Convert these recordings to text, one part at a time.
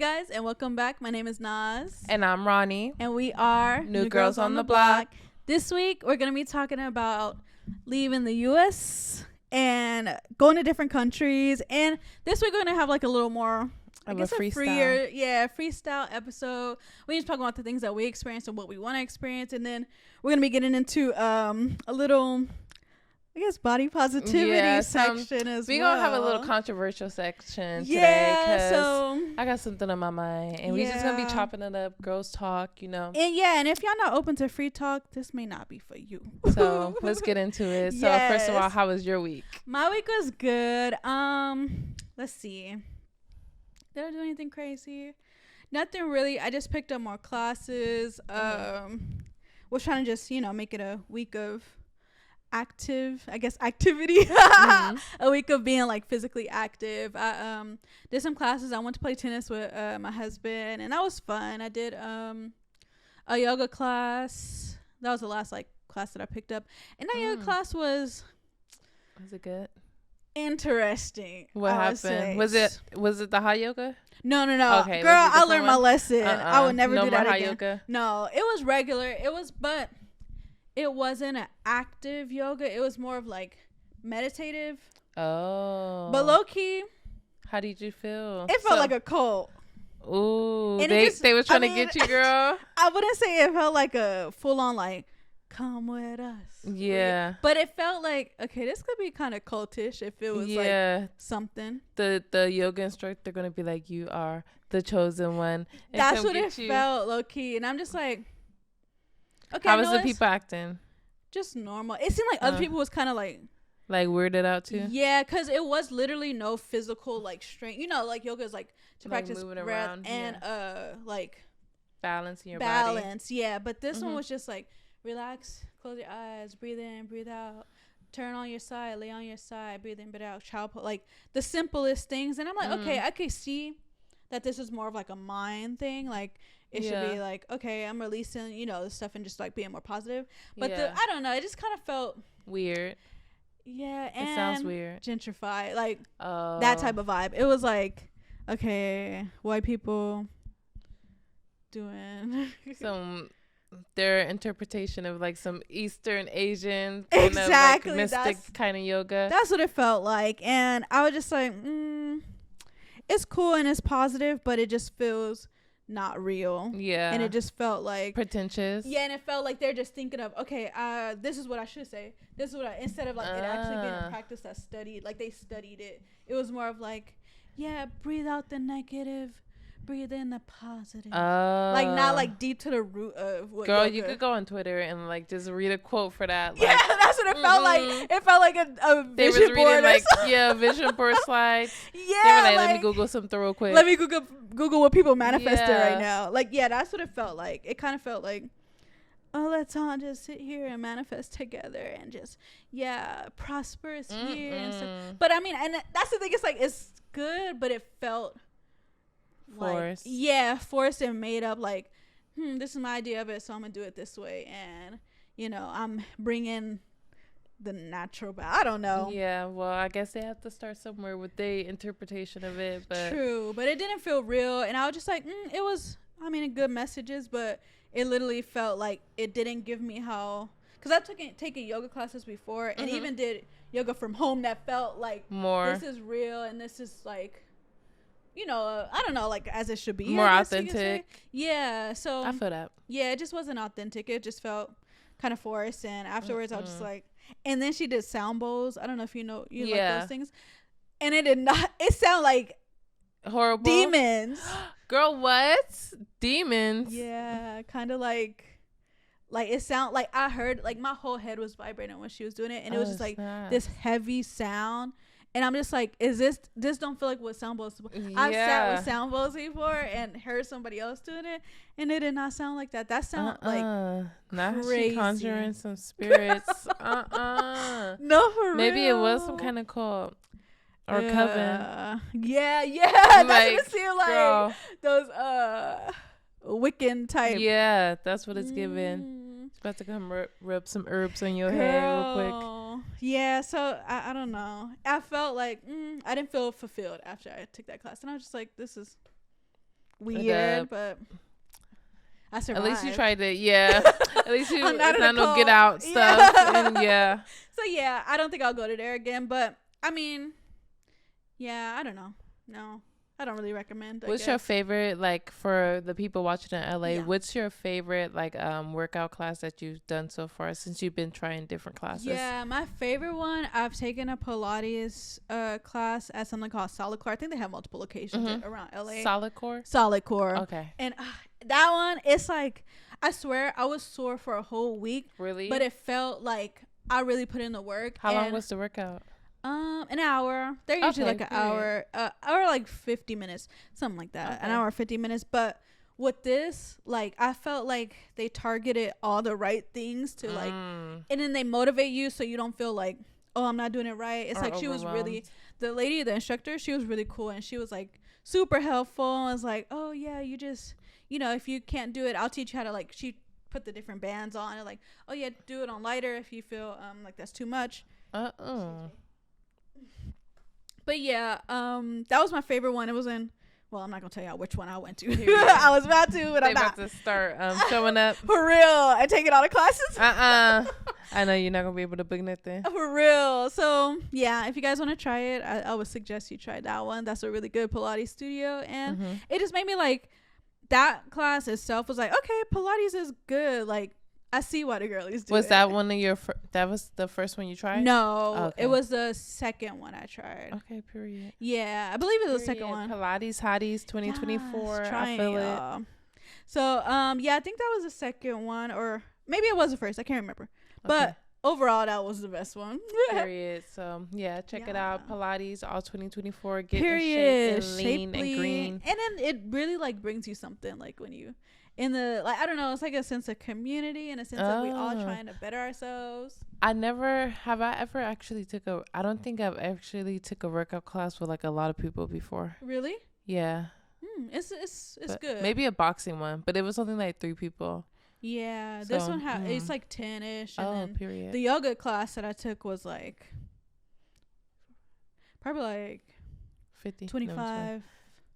guys, and welcome back. My name is Naz. And I'm Ronnie. And we are New Girls on the Block. This week, we're going to be talking about leaving the U.S. and going to different countries. And this week, we're going to have like a little more, I guess, a freestyle episode. We just talk about the things that we experienced and what we want to experience. And then we're going to be getting into a little, I guess, body positivity section as well. We're going to have a little controversial section today because I got something on my mind. And we're just going to be chopping it up, girls talk, you know. And if y'all not open to free talk, this may not be for you. So let's get into it. So first of all, how was your week? My week was good. Let's see. Did I do anything crazy? Nothing really. I just picked up more classes. Was trying to just, make it a week of activity. A week of being like physically active. I did some classes. I went to play tennis with my husband, and that was fun. I did a yoga class. That was the last class that I picked up, and that yoga class was it good? Interesting. What happened? Was it the hot yoga? No. Okay, girl, I learned my lesson. I would never do that again. Yoga? No, it was regular. But it wasn't an active yoga. It was more of like meditative. Oh. But low key. How did you feel? It felt like a cult. Ooh. And they were trying to get you, girl. I wouldn't say it felt like a full on come with us. Yeah. But it felt like, okay, this could be kind of cultish if it was something. The yoga instructor going to be like, you are the chosen one. That's what it felt, low key. And I'm just like, okay. How was the people acting? Just normal. It seemed like other people was kind of like weirded out too. Yeah, because it was literally no physical strength. Yoga is to practice breath around, and balancing your body. Yeah, but this one was just relax, close your eyes, breathe in, breathe out, turn on your side, lay on your side, breathe in, breathe out, child pose, the simplest things. And I'm like, okay, I could see that this is more of a mind thing. It should be okay, I'm releasing, the stuff and just being more positive. But I don't know, it just kind of felt weird. Yeah, and it sounds weird. Gentrified, that type of vibe. It was okay, white people doing their interpretation of some Eastern Asian kind of mystic kind of yoga. That's what it felt like. And I was just it's cool and it's positive, but it just feels not real. Yeah. And it just felt pretentious. Yeah, and it felt like they're just thinking of, okay, this is what I should say. This is what instead of it actually being a practice that's studied, they studied it. It was more of breathe out the negative, breathe in the positive. Not deep to the root of what. Girl, yoga. You could go on Twitter and just read a quote for that. Yeah, that's what it felt like. It felt like a vision board. Vision board slides. Yeah, they were let me Google something real quick. Let me Google what people manifested right now. That's what it felt like. It kind of felt like, oh, let's all just sit here and manifest together and just prosperous year and stuff. But I mean, and that's the thing. It's it's good, but it felt forced. Forced and made up. This is my idea of it, so I'm gonna do it this way, and I'm bringing the natural I don't know. Yeah, well, I guess they have to start somewhere with their interpretation of it. But true, but it didn't feel real, and I was just it was. I mean, good messages, but it literally felt like it didn't give me how. Because I've taken yoga classes before, and even did yoga from home that felt more. This is real, and this is I don't know, as it should be. More authentic. Yeah, so. I feel that. Yeah, it just wasn't authentic. It just felt kind of forced, and afterwards I was just and then she did sound bowls. I don't know if you like those things. And it did not, it sounded like horrible. Demons. Girl, what? Demons? Yeah, kind of it sound I heard, my whole head was vibrating when she was doing it, and it was just this heavy sound. And I'm just is this don't feel like what sound bowls. I've sat with sound bowls before and heard somebody else doing it, and it did not sound like that. That sound now crazy. She conjuring some spirits. No, for real. Maybe it was some kind of cult or coven. Yeah. That's what it seemed like. Girl. Those Wiccan type. Yeah, that's what it's giving. It's about to come rub some herbs on your head real quick. Yeah, so I don't know. I felt I didn't feel fulfilled after I took that class, and I was just this is weird, but I survived. At least you tried it, yeah. At least you it's not no get out stuff. And yeah. So yeah, I don't think I'll go to there again. But I mean, yeah, I don't know. No, I don't really recommend. What's your favorite, like, for the people watching in LA? Yeah. What's your favorite, like, workout class that you've done so far since you've been trying different classes? Yeah, my favorite one, I've taken a Pilates class at something called Solid Core. I think they have multiple locations around LA. Solid Core? Solid Core. Okay. And that one, it's like, I swear I was sore for a whole week. Really? But it felt like I really put in the work. How long was the workout? An hour. They're usually like an hour, or like 50 minutes, something like that. An hour, 50 minutes. But with this, like, I felt like they targeted all the right things to like, and then they motivate you so you don't feel like, oh, I'm not doing it right. It's like she was really, the lady, the instructor, she was really cool, and she was like super helpful. And was like, oh yeah, you just, you know, if you can't do it, I'll teach you how to, like, she put the different bands on and like, oh yeah, do it on lighter if you feel like that's too much. But yeah, that was my favorite one. It was in, well, I'm not gonna tell y'all which one I went to. I was about to, but I'm not. About to start showing up. For real, I taking all the classes. I know you're not gonna be able to book nothing. For real. So yeah, if you guys want to try it, I would suggest you try that one. That's a really good Pilates studio, and it just made me like, that class itself was like, okay, Pilates is good. Like, I see why the girlies do it. Was that one of your that was the first one you tried? No, it was the second one I tried. Okay, period. Yeah, I believe it was the second one. Pilates Hotties 2024. Yes, I feel it. So yeah, I think that was the second one, or maybe it was the first. I can't remember. But overall, that was the best one. Period. So yeah, check it out. Pilates all 2024. Get period. In shape and lean Shapely. and green. And then it really like brings you something, like when you in the, like, I don't know, it's like a sense of community and a sense of we all trying to better ourselves. I don't think I've actually took a workout class with like a lot of people before. Really? Yeah. It's good. Maybe a boxing one, but it was only like 3 people. Yeah, so, this one it's like 10ish. And period. The yoga class that I took was like probably like 50, 25.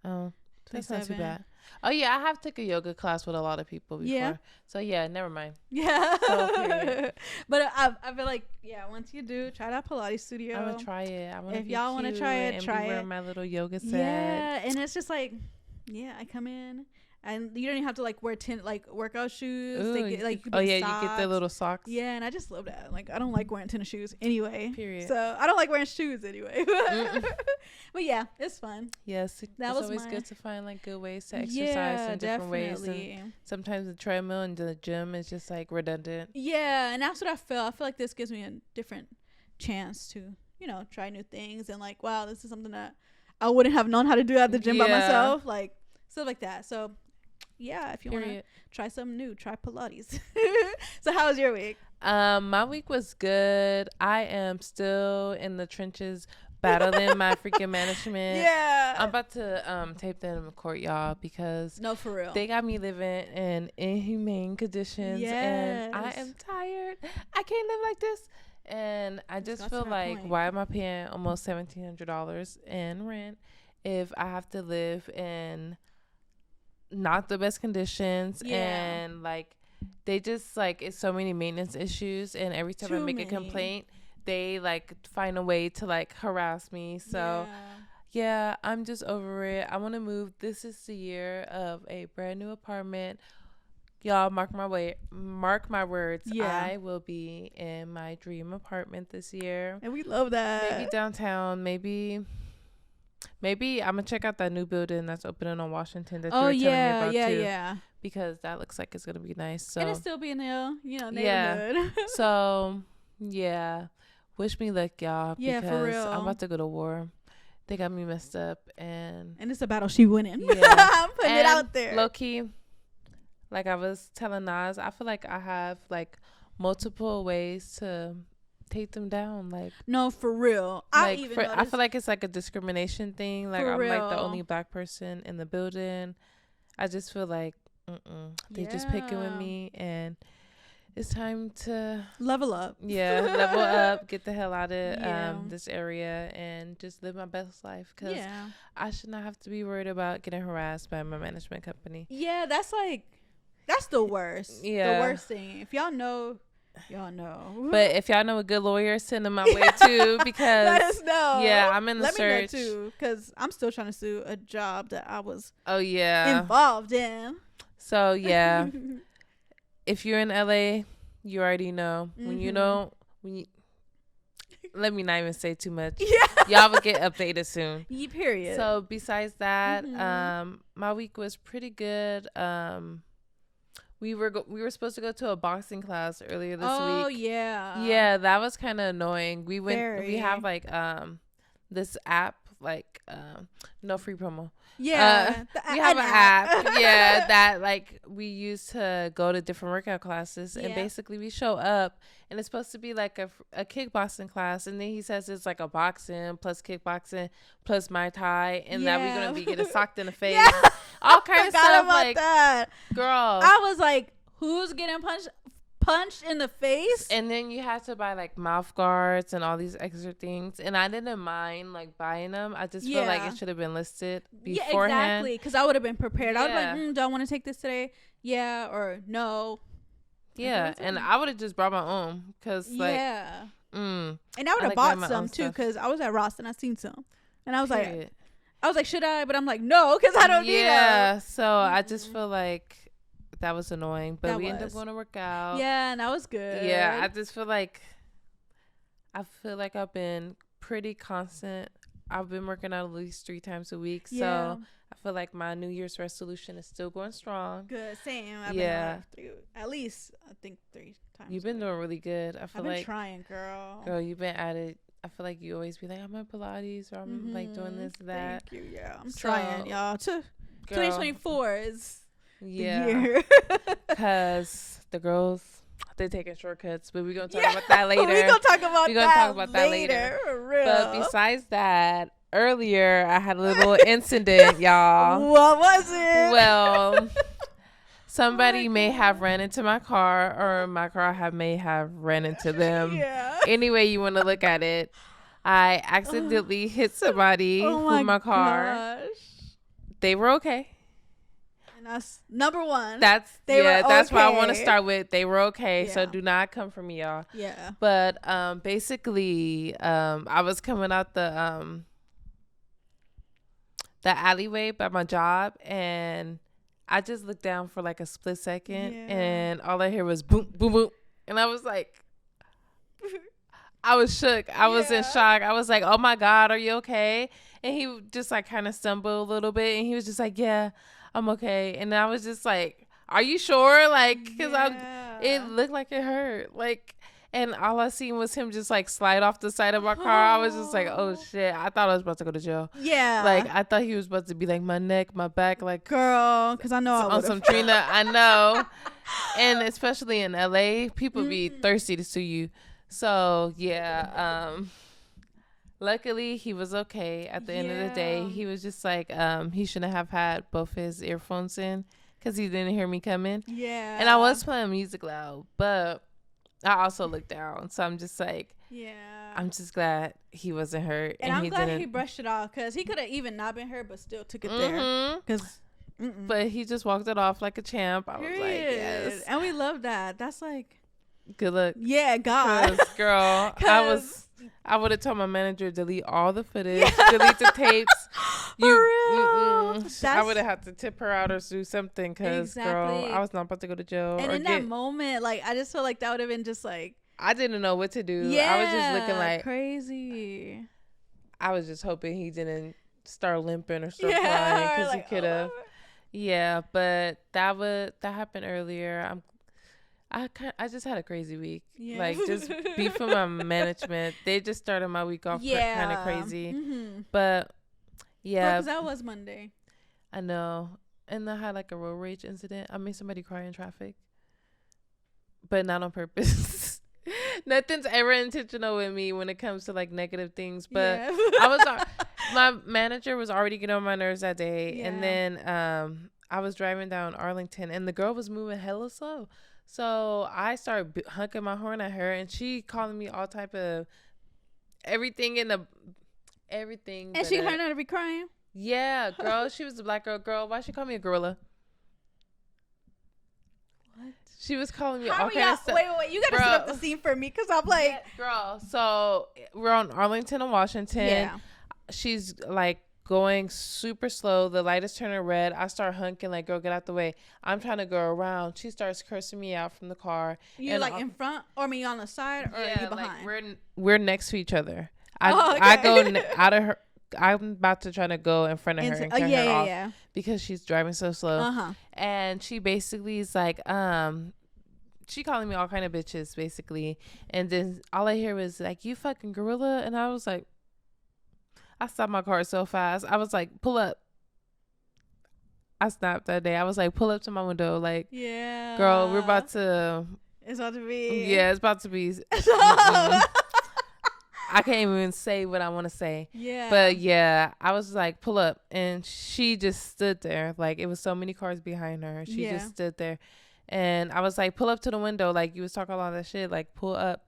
Oh, that's not too bad. Oh yeah, I have took a yoga class with a lot of people before. Yeah. So yeah, never mind. Yeah. So, but I feel like, yeah, once you do, try that Pilates studio. I'm gonna try it. If y'all want to try it, try it. Wear my little yoga set. Yeah, and it's just like, yeah, I come in. And you don't even have to like wear workout shoes. Ooh, they get, like, you get the little socks. Yeah, and I just love that. Like, I don't like wearing tennis shoes anyway. Period. So I don't like wearing shoes anyway. But yeah, it's fun. Yes, it's always good to find like good ways to exercise in different ways. And sometimes the treadmill and the gym is just like redundant. Yeah, and that's what I feel. I feel like this gives me a different chance to, you know, try new things and like, wow, this is something that I wouldn't have known how to do at the gym by myself. Like stuff like that. So yeah, if you want to try something new, try Pilates. So how was your week? My week was good. I am still in the trenches battling my freaking management. Yeah. I'm about to tape them in court, y'all, because no, for real, they got me living in inhumane conditions. Yes. And I am tired. I can't live like this. And I just feel like, why am I paying almost $1,700 in rent if I have to live in not the best conditions? And like, they just like, it's so many maintenance issues, and every time I make a complaint, they like find a way to like harass me. So yeah, I'm just over it. I want to move. This is the year of a brand new apartment, y'all. Mark my words. I will be in my dream apartment this year, and we love that. Maybe downtown, maybe I'm gonna check out that new building that's opening on Washington that you were telling me about too. Yeah, because that looks like it's gonna be nice. So, and it's still being there, you know, neighborhood. So yeah, wish me luck, y'all. Yeah, because for real. I'm about to go to war. They got me messed up, and it's a battle she winning. Yeah. I'm putting it out there. Low key, like I was telling Nas, I feel like I have like multiple ways to take them down. Like, no, for real. I feel like it's like a discrimination thing. Like, I'm like the only black person in the building. I just feel like they just picking with me, and it's time to level up. Yeah, level up, get the hell out of this area and just live my best life, because I should not have to be worried about getting harassed by my management company. Yeah, that's the worst. Yeah. The worst thing. If y'all know. But if y'all know a good lawyer, send them my way too, because let us know. Yeah, I'm in the search. Let me know too, because I'm still trying to sue a job that I was involved in. So yeah. If you're in LA, you already know. Mm-hmm. Let me not even say too much. Yeah. Y'all will get updated soon. Period. So besides that, my week was pretty good. We were supposed to go to a boxing class earlier this week. Oh yeah. Yeah, that was kind of annoying. We have like this app, like no free promo. Yeah, we have an app. Yeah, that like we use to go to different workout classes, and basically we show up, and it's supposed to be like a kickboxing class, and then he says it's like a boxing plus kickboxing plus Muay Thai, and that we're gonna be getting socked in the face, all kinds of stuff. Like that. Girl, I was like, who's getting punched in the face? And then you had to buy like mouth guards and all these extra things, and I didn't mind like buying them. I just feel like it should have been listed beforehand. Yeah, exactly, because I would have been prepared. I would be like, do I want to take this today? Yeah, or no. Yeah, and I would have just brought my own, because like and I would have bought some too, because I was at Ross and I seen some, and I was like, should I? But I'm like, no, because I don't need them. Yeah, so I just feel like that was annoying, but we ended up going to work out. Yeah, and that was good. Yeah, I just feel like I've been pretty constant. I've been working out at least 3 times a week, so I feel like my New Year's resolution is still going strong. Good, same. I've been at least I think 3 times. You've been doing really good. I've been trying, girl. Girl, you've been at it. I feel like you always be like, I'm at Pilates, or I'm like doing this, that. Thank you. Yeah, I'm trying, y'all. 2024 is. Yeah, because the girls, they're taking shortcuts, but we're gonna talk about that later. We're gonna talk about that later. For real. But besides that, earlier I had a little incident, y'all. What was it? Well, somebody may have ran into my car, or my car may have ran into them. Any way you want to look at it, I accidentally hit somebody with my car. Gosh. They were okay. That's number one. That's why I want to start with. They were okay, so do not come for me, y'all. Yeah. But basically, I was coming out the alleyway by my job, and I just looked down for like a split second, and all I hear was boom, boom, boom, and I was like, I was shook. I was in shock. I was like, oh my God, are you okay? And he just like kind of stumbled a little bit, and he was just like, yeah, I'm okay. And I was just like, are you sure? Like, because it looked like it hurt. Like, and all I seen was him just like slide off the side of my car. I was just like, oh shit. I thought I was about to go to jail. Yeah. Like, I thought he was about to be like my neck, my back, like, girl, because I know on some Trina. I know. And especially in LA, people be thirsty to sue you. So yeah. Luckily, he was okay at the end of the day. He was just like, he shouldn't have had both his earphones in, because he didn't hear me coming. Yeah. And I was playing music loud, but I also looked down. So I'm just like, I'm just glad he wasn't hurt. And I'm glad he brushed it off, because he could have even not been hurt, but still took it there. But he just walked it off like a champ. I was like, yes. And we love that. That's like, good luck. Yeah, God. Girl, I would have told my manager, delete all the footage, delete the tapes. For real. I would have had to tip her out or do something, because, girl, I was not about to go to jail. And in that moment, like, I just feel like that would have been just like, I didn't know what to do. Yeah, I was just looking like crazy. I was just hoping he didn't start limping or start crying, because he could have. Yeah, but that happened earlier. I just had a crazy week. Yeah. Like, just beef with my management. They just started my week off kind of crazy. Mm-hmm. But, yeah. Because that was Monday. I know. And I had, like, a road rage incident. I made somebody cry in traffic. But not on purpose. Nothing's ever intentional with me when it comes to, like, negative things. But my manager was already getting on my nerves that day. Yeah. And then I was driving down Arlington, and the girl was moving hella slow. So I started honking my horn at her, and she calling me all type of everything. And she learned how to be crying. Yeah, girl. She was a black girl. Girl, why she call me a gorilla? What? She was calling me all kind of stuff. Wait. You got to set up the scene for me because I'm like... Yeah, girl, so we're on Arlington and Washington. Yeah. She's like going super slow. The light is turning red. I start honking like, girl, get out the way. I'm trying to go around. She starts cursing me out from the car. You like in front? Or me on the side? Or are you behind? Like we're next to each other. I go out of her. I'm about to try to go in front of her and turn her off because she's driving so slow. And she basically is like, she calling me all kind of bitches basically. And then all I hear was like, you fucking gorilla. And I was like, I stopped my car so fast. I was like, pull up. I snapped that day. I was like, pull up to my window. Like, yeah, girl, we're about to. It's about to be. Yeah, it's about to be. I can't even say what I want to say. Yeah. But yeah, I was like, pull up. And she just stood there. Like, it was so many cars behind her. She just stood there. And I was like, pull up to the window. Like, you was talking all that shit. Like, pull up.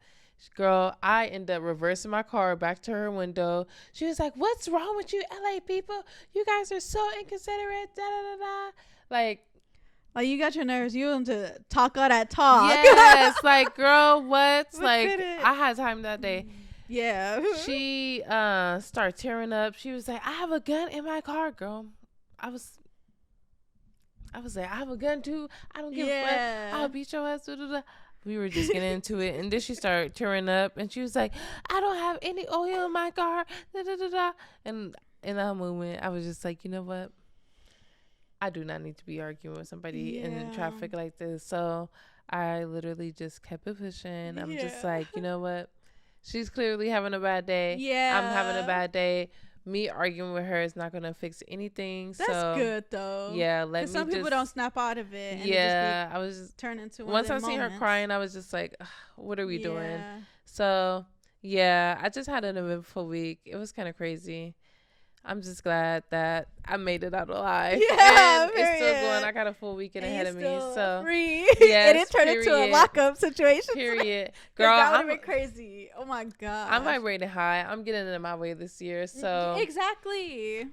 Girl, I ended up reversing my car back to her window. She was like, what's wrong with you LA people? You guys are so inconsiderate. Da, da, da, da. Like, you got your nerves. You want to talk all that talk. Yes. Like, girl, what? Like, I had time that day. Yeah. She started tearing up. She was like, I have a gun in my car, girl. I was like, I have a gun too. I don't give a fuck. I'll beat your ass. Da, da, da. We were just getting into it. And then she started tearing up. And she was like, I don't have any oil in my car. Da, da, da, da. And in that moment, I was just like, you know what? I do not need to be arguing with somebody in traffic like this. So I literally just kept it pushing. I'm just like, you know what? She's clearly having a bad day. Yeah. I'm having a bad day. Me arguing with her is not going to fix anything. That's good, though. Yeah, some people don't snap out of it. And I was just turn into once I seen her crying, I was just like, what are we doing? So, yeah, I just had an eventful week. It was kind of crazy. I'm just glad that I made it out alive. Yeah, and it's still going. I got a full weekend ahead of me. So free. Yes, it didn't turn into a lockup situation. Period. Girl, that would have been crazy. Oh my god. I'm vibrating high. I'm getting it in my way this year. So exactly.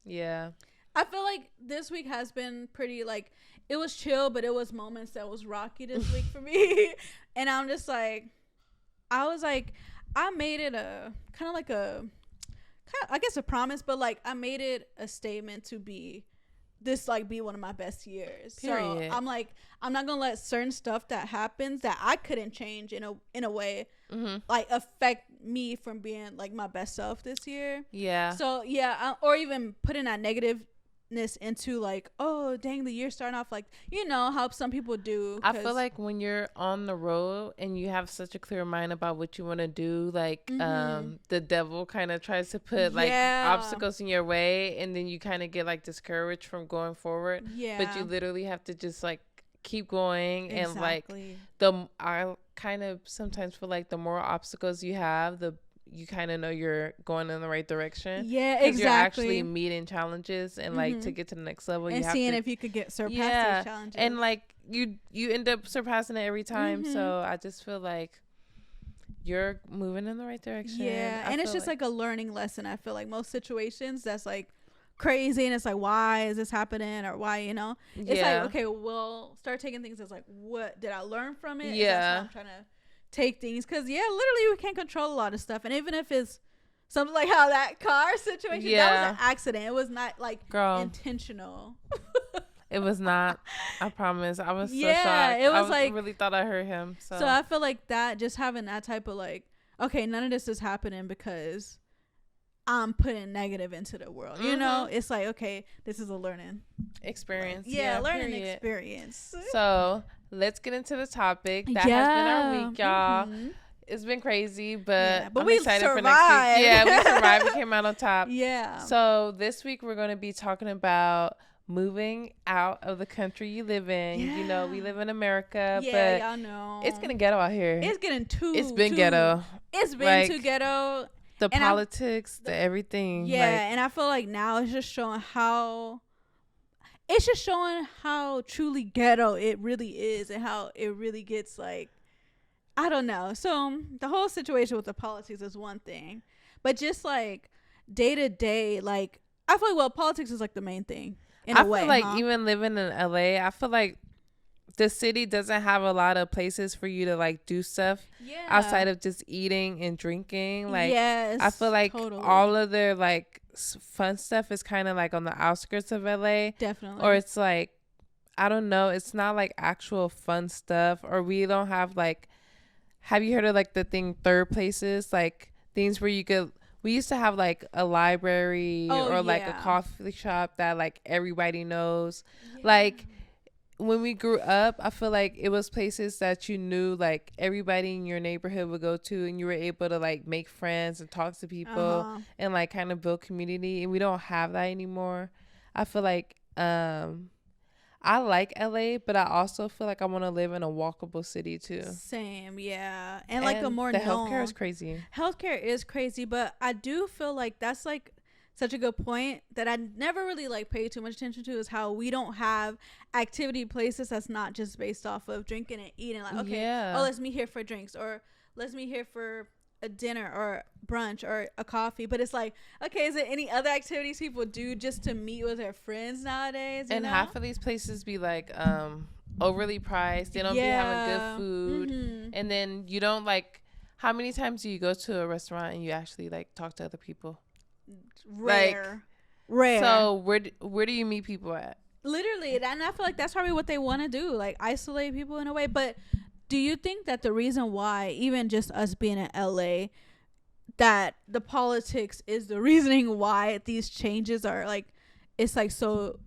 Yeah. I feel like this week has been pretty like it was chill, but it was moments that was rocky this week for me. And I'm just like, I made it a kind of like a. I guess a promise, but like I made it a statement to be one of my best years. Period. So I'm like, I'm not gonna let certain stuff that happens that I couldn't change in a way like affect me from being like my best self this year. Yeah. So yeah, or even putting that negativeness into like, oh dang, the year starting off like, you know how some people do. I feel like when you're on the road and you have such a clear mind about what you want to do, like the devil kind of tries to put like obstacles in your way, and then you kind of get like discouraged from going forward. Yeah. But you literally have to just like keep going. Exactly. And like I kind of sometimes feel like the more obstacles you have, you kind of know you're going in the right direction. Yeah, exactly. You're actually meeting challenges and like to get to the next level, and you have seeing if you could surpass these challenges. And like you end up surpassing it every time. So I just feel like you're moving in the right direction. Yeah, and it's just like a learning lesson. I feel like most situations that's like crazy, and it's like, why is this happening, or why, you know? It's like, okay, we'll start taking things as like, what did I learn from it? Yeah, that's how I'm trying to take things, because literally we can't control a lot of stuff. And even if it's something like how that car situation, that was an accident. It was not like intentional. It was not. I promise. I was so shocked. It was like, really thought I heard him. So I feel like that, just having that type of like, okay, none of this is happening because I'm putting negative into the world. You know, it's like, okay, this is a learning experience. Learning experience. So let's get into the topic. That has been our week, y'all. It's been crazy, but I'm excited for next week. Yeah, we survived. We came out on top. Yeah. So this week we're going to be talking about moving out of the country you live in. You know, we live in America, but y'all know it's getting ghetto out here. It's getting It's been ghetto. It's been too ghetto. The politics, the everything. Yeah, and I feel like now it's just showing how it's just showing how truly ghetto it really is and how it really gets like, I don't know. So the whole situation with the politics is one thing, but just like day to day, like I feel like, well, politics is like the main thing in a way. I feel like even living in LA, I feel like the city doesn't have a lot of places for you to like do stuff outside of just eating and drinking. Like, yes, I feel like all of their like fun stuff is kind of like on the outskirts of LA. Definitely. Or it's like, I don't know, it's not like actual fun stuff. Or we don't have like, have you heard of like the thing third places? Like things where you could, we used to have like a library or like a coffee shop that like everybody knows. Like when we grew up, I feel like it was places that you knew like everybody in your neighborhood would go to, and you were able to like make friends and talk to people and like kind of build community. And we don't have that anymore. I feel like I like LA, but I also feel like I want to live in a walkable city too. Same, yeah. And like a more the healthcare is crazy. Healthcare is crazy, but I do feel like that's like such a good point that I never really like pay too much attention to, is how we don't have activity places that's not just based off of drinking and eating. Like, okay, oh, let's meet here for drinks, or let's meet here for a dinner or brunch or a coffee. But it's like, okay, is there any other activities people do just to meet with their friends nowadays? And half of these places be like overly priced. They don't be having good food. And then you don't like, how many times do you go to a restaurant and you actually like talk to other people? Rare. So where do you meet people at? Literally, and I feel like that's probably what they want to do, like isolate people in a way. But do you think that the reason why, even just us being in LA, that the politics is the reasoning why these changes are like, it's like so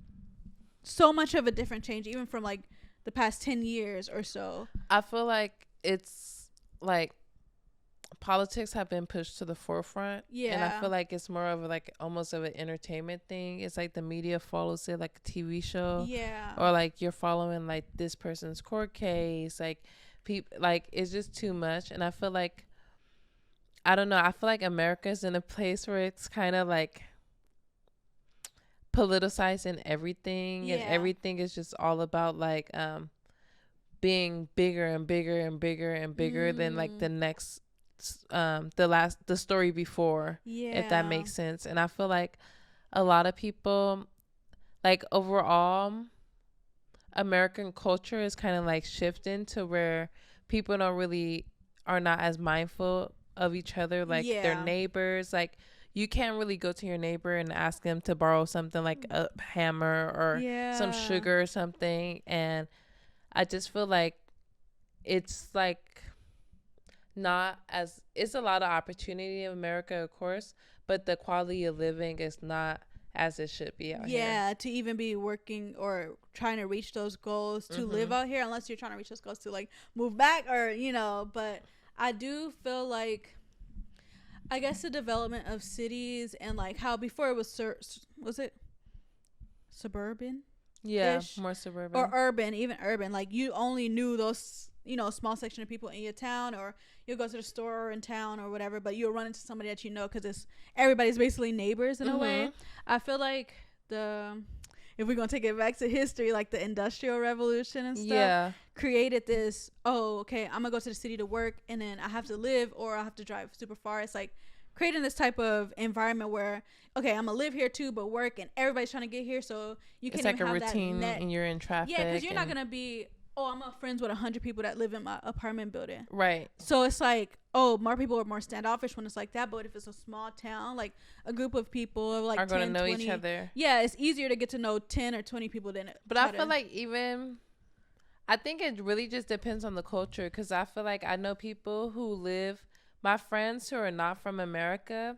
much of a different change, even from like the past 10 years or so? I feel like it's like politics have been pushed to the forefront. And I feel like it's more of like almost of an entertainment thing. It's like the media follows it like a TV show. Or like you're following like this person's court case. Like people, like it's just too much. And I feel like, I don't know, I feel like America's in a place where it's kind of like politicized in everything. And everything is just all about like being bigger and bigger and bigger and bigger than like the next the story before, if that makes sense. And I feel like a lot of people, like overall American culture is kind of like shifting to where people are not as mindful of each other, like their neighbors. Like you can't really go to your neighbor and ask them to borrow something like a hammer or some sugar or something. And I just feel like it's like not as, it's a lot of opportunity in America, of course, but the quality of living is not as it should be out here. To even be working or trying to reach those goals to live out here, unless you're trying to reach those goals to like move back or, you know. But I do feel like, I guess the development of cities and like how before it was it suburban? More suburban. Or urban, even urban. Like you only knew those, you know, small section of people in your town, or you'll go to the store in town or whatever, but you'll run into somebody that you know because it's everybody's basically neighbors in a way. I feel like if we're going to take it back to history, like the Industrial Revolution and stuff created this, okay, I'm going to go to the city to work and then I have to live or I have to drive super far. It's like creating this type of environment where, okay, I'm going to live here too, but work, and everybody's trying to get here. So you can't even have that. It's like a routine and you're in traffic. Yeah, because you're not going to be, I'm friends with 100 people that live in my apartment building. Right. So it's like, more people are more standoffish when it's like that. But if it's a small town, like a group of people of like are going to know 20, each other. Yeah, it's easier to get to know 10 or 20 people than But I feel like I think it really just depends on the culture, because I feel like I know people who live, my friends who are not from America,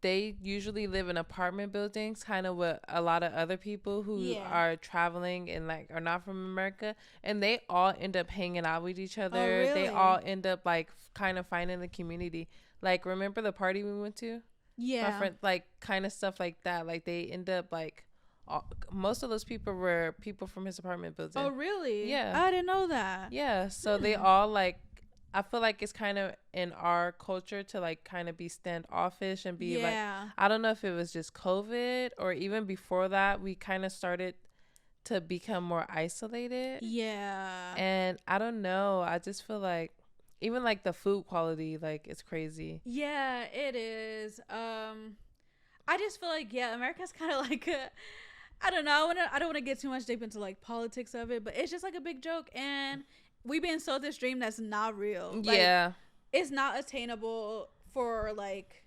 they usually live in apartment buildings, kind of with a lot of other people who are traveling and like are not from America, and they all end up hanging out with each other. Oh, really? They all end up like kind of finding the community. Like, remember the party we went to? Yeah. My friend, like kind of stuff like that. Like they end up like most of those people were people from his apartment building. Oh, really? Yeah. I didn't know that. Yeah. So they all like, I feel like it's kind of in our culture to like kind of be standoffish and be like, I don't know if it was just COVID or even before that, we kind of started to become more isolated. Yeah. And I don't know. I just feel like even like the food quality, like it's crazy. Yeah, it is. I just feel like America's kind of like I don't know. I don't want to get too much deep into like politics of it, but it's just like a big joke, and we've been sold this dream that's not real. Yeah, like, it's not attainable for like,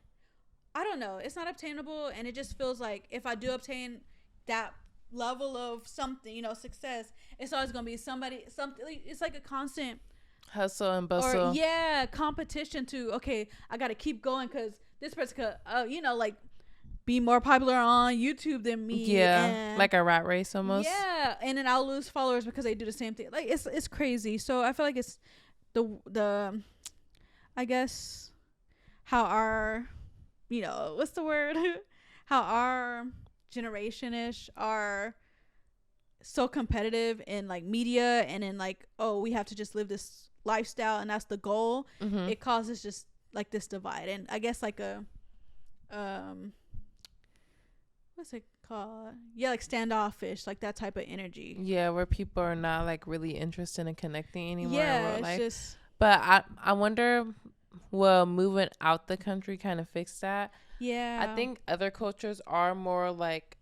I don't know. It's not obtainable, and it just feels like if I do obtain that level of something, success, it's always gonna be something. It's like a constant hustle and bustle. Or competition to I gotta keep going because this person could like be more popular on YouTube than me. Yeah, like a rat race almost. Yeah, and then I'll lose followers because they do the same thing. Like it's crazy. So I feel like it's the I guess how our what's the word how our generation-ish are so competitive in like media and in like, oh, we have to just live this lifestyle and that's the goal. It causes just like this divide, and I guess like a what's it called? Yeah, like standoffish, like that type of energy. Yeah, where people are not like really interested in connecting anymore in real life. Just. But I wonder, will moving out the country kind of fix that? Yeah, I think other cultures are more like,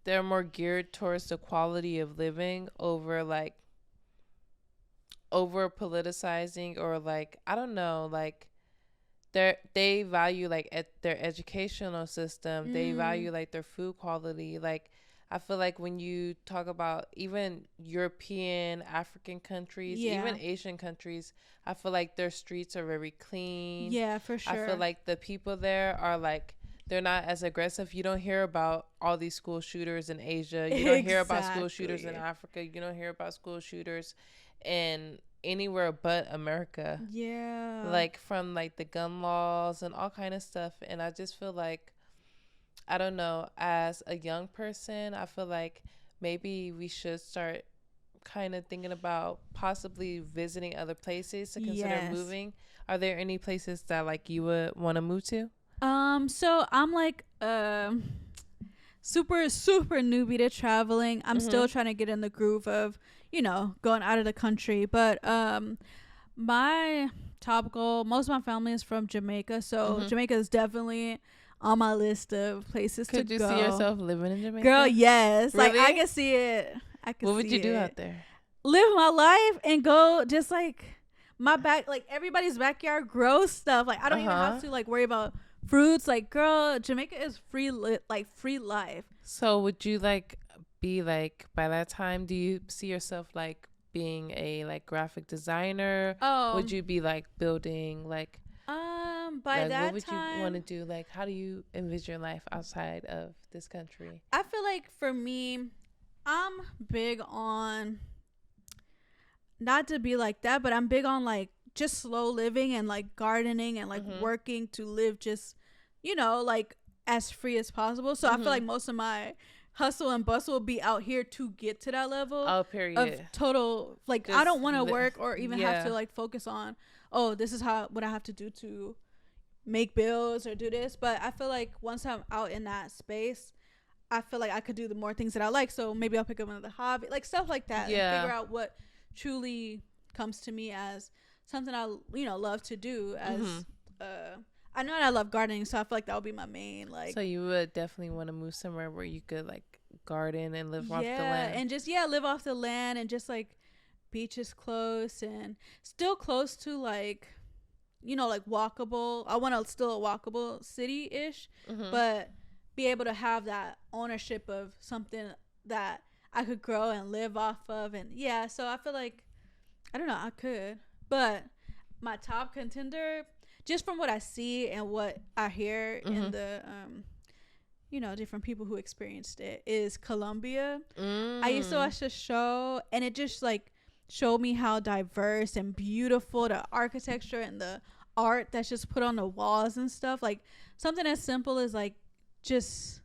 they're more geared towards the quality of living over politicizing, or like, I don't know, like they value like their educational system. They value like their food quality. Like I feel like when you talk about even European, African countries, even Asian countries, I feel like their streets are very clean. Yeah, for sure. I feel like the people there are like, they're not as aggressive. You don't hear about all these school shooters in Asia. You don't hear about school shooters in Africa. You don't hear about school shooters in anywhere but America. Yeah. Like from like the gun laws and all kind of stuff. And I just feel like, I don't know, as a young person, I feel like maybe we should start kind of thinking about possibly visiting other places to consider moving. Are there any places that like you would want to move to? So I'm like super newbie to traveling. I'm still trying to get in the groove of going out of the country, but my top goal, most of my family is from Jamaica, so Jamaica is definitely on my list of places to go. Could you see yourself living in Jamaica? Girl, yes. Really? Like I can see it. What would you do out there? Live my life and go just like my back, like everybody's backyard grows stuff. Like I don't even have to like worry about fruits. Like girl, Jamaica is free life. So would you like be like, by that time, do you see yourself like being a like graphic designer? Would you be like building like by like, that what would time, you want to do? Like how do you envision your life outside of this country? I feel like for me, I'm big on, not to be like that, but I'm big on like just slow living and like gardening and like working to live just like as free as possible. So I feel like most of my hustle and bustle will be out here to get to that level of total like just I don't want to work or even have to like focus on, oh, this is what I have to do to make bills or do this. But I feel like once I'm out in that space, I feel like I could do the more things that I like. So maybe I'll pick up another hobby, like stuff like that, and figure out what truly comes to me as something I love to do. As I know that I love gardening, so I feel like that would be my main like. So you would definitely want to move somewhere where you could like garden and live off the land. And just live off the land, and just like beaches close and still close to like like walkable. I want a walkable city-ish, but be able to have that ownership of something that I could grow and live off of. And so I feel like, I don't know, I could. But my top contender, just from what I see and what I hear in the different people who experienced it, is Colombia. I used to watch the show, and it just like showed me how diverse and beautiful the architecture and the art that's just put on the walls and stuff. Like something as simple as like just,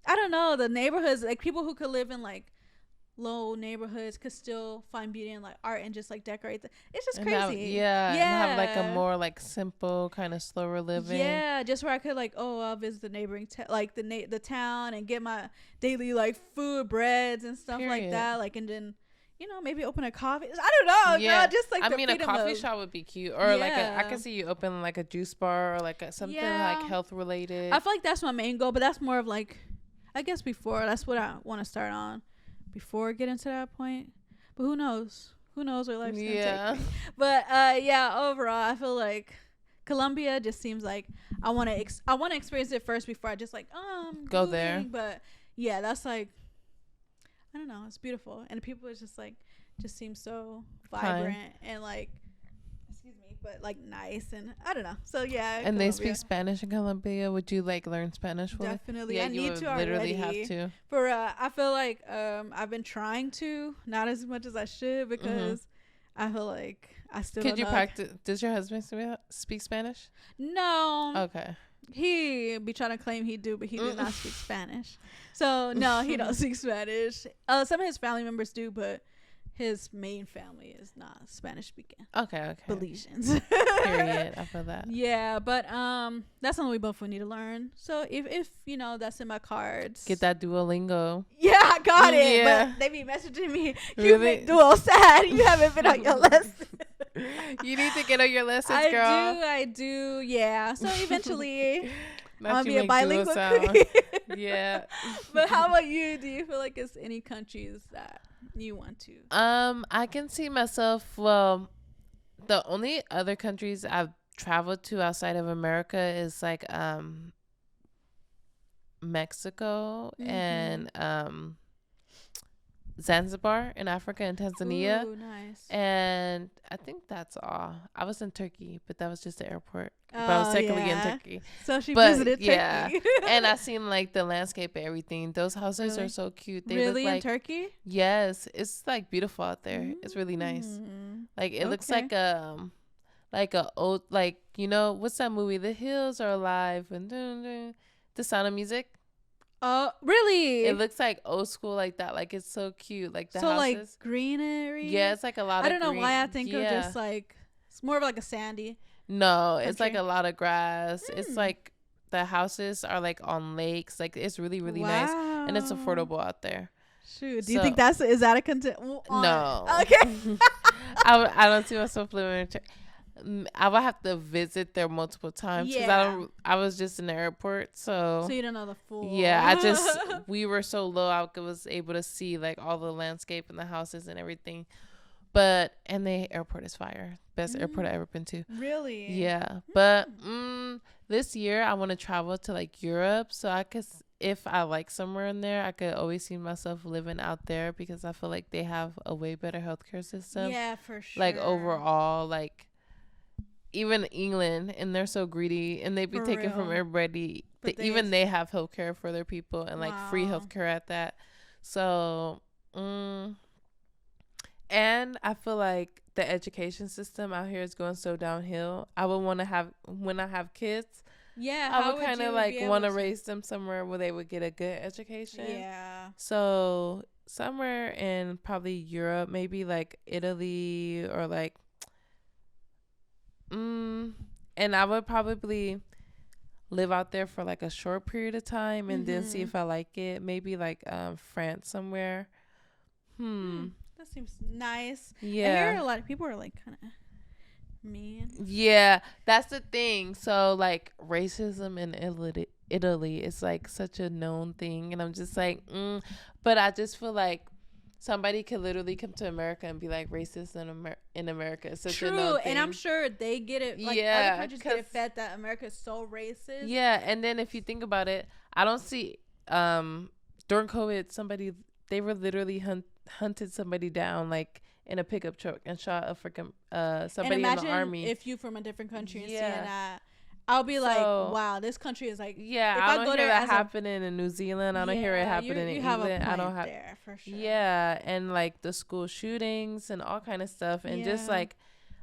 I don't know, the neighborhoods, like people who could live in like low neighborhoods could still find beauty in like art and just like decorate it's just and crazy. And have like a more like simple kind of slower living. Yeah, just where I could like, I'll visit the neighboring like the town and get my daily like food, breads and stuff like that, like, and then maybe open a coffee. I don't know, girl, just like I mean a coffee shop would be cute, or like I can see you open like a juice bar or like something like health related. I feel like that's my main goal, but that's more of like, I guess that's what I want to start on before getting to that point. But who knows where life's gonna take me. But overall I feel like Colombia just seems like I want to experience it first before I just like go there. But yeah, that's like, I don't know, it's beautiful, and the people is just like seem so vibrant and like, excuse me, but like nice, and I don't know. So yeah. And Colombia. They speak Spanish in Colombia. Would you like learn Spanish fully? Definitely. Yeah, I need to literally have to. For I feel like I've been trying to, not as much as I should, because I feel like I still. Could you practice? Does your husband speak Spanish? No. Okay. He be trying to claim he do, but he did not speak Spanish. So no, he don't speak Spanish. Some of his family members do, but his main family is not Spanish speaking. Okay. Belizeans. Period. I feel that. Yeah, but that's something we both would need to learn. So if that's in my cards. Get that Duolingo. Yeah, I got it. Yeah. But they be messaging me. You make Duo sad. You haven't been on your lesson. You need to get on your lessons, girl. I do. Yeah. So eventually, I'll be a bilingual queen. Yeah. But how about you? Do you feel like it's any countries that you want to? I can see myself. Well, the only other countries I've traveled to outside of America is like Mexico and Zanzibar in Africa and Tanzania. Ooh, nice. And I think that's all. I was in Turkey, but that was just the airport. But I was technically in Turkey. So she visited Turkey. Yeah. And I seen like the landscape and everything. Those houses are so cute. They really look like, in Turkey? Yes. It's like beautiful out there. It's really nice. Like it looks like a old, like, what's that movie? The Hills Are Alive and The Sound of Music. Oh, really? It looks like old school like that. Like it's so cute. Like the houses. Like greenery. Yeah, it's like a lot of. I don't know why I think of just like it's more of like a sandy. No, it's like a lot of grass. It's like the houses are like on lakes. Like it's really nice, and it's affordable out there. Shoot, do you think is that a content? No. Okay. I don't see myself living in. I would have to visit there multiple times because I was just in the airport, so you don't know the full. Yeah, we were so low. I was able to see like all the landscape and the houses and everything, and the airport is fire. Best airport I've ever been to. Really? Yeah, but this year I want to travel to like Europe, so I could, if I like somewhere in there, I could always see myself living out there because I feel like they have a way better healthcare system. Yeah, for sure. Like overall, like. Even England, and they're so greedy, and they be taking from everybody. Even they have healthcare for their people, and like free healthcare at that. So, and I feel like the education system out here is going so downhill. I would want to have, when I have kids, I would kind of like want to raise them somewhere where they would get a good education. Yeah. So somewhere in probably Europe, maybe like Italy or like. And I would probably live out there for like a short period of time and then see if I like it. Maybe like France somewhere. That seems nice. Yeah. I hear a lot of people are like kind of mean. Yeah, that's the thing. So like racism in Italy is like such a known thing, and I'm just like, but I just feel like somebody could literally come to America and be like racist in America. It's such a known thing. And I'm sure they get it. Like other countries get it fed that America is so racist. Yeah, and then if you think about it, I don't see during COVID they were literally hunted somebody down like in a pickup truck and shot a freaking somebody in the army. If you from a different country and seeing that. I'll be like, wow, this country is like. Yeah, if I don't hear that happening in New Zealand. I don't hear it happening in England. I don't have there for sure. Yeah, and like the school shootings and all kind of stuff, and just like,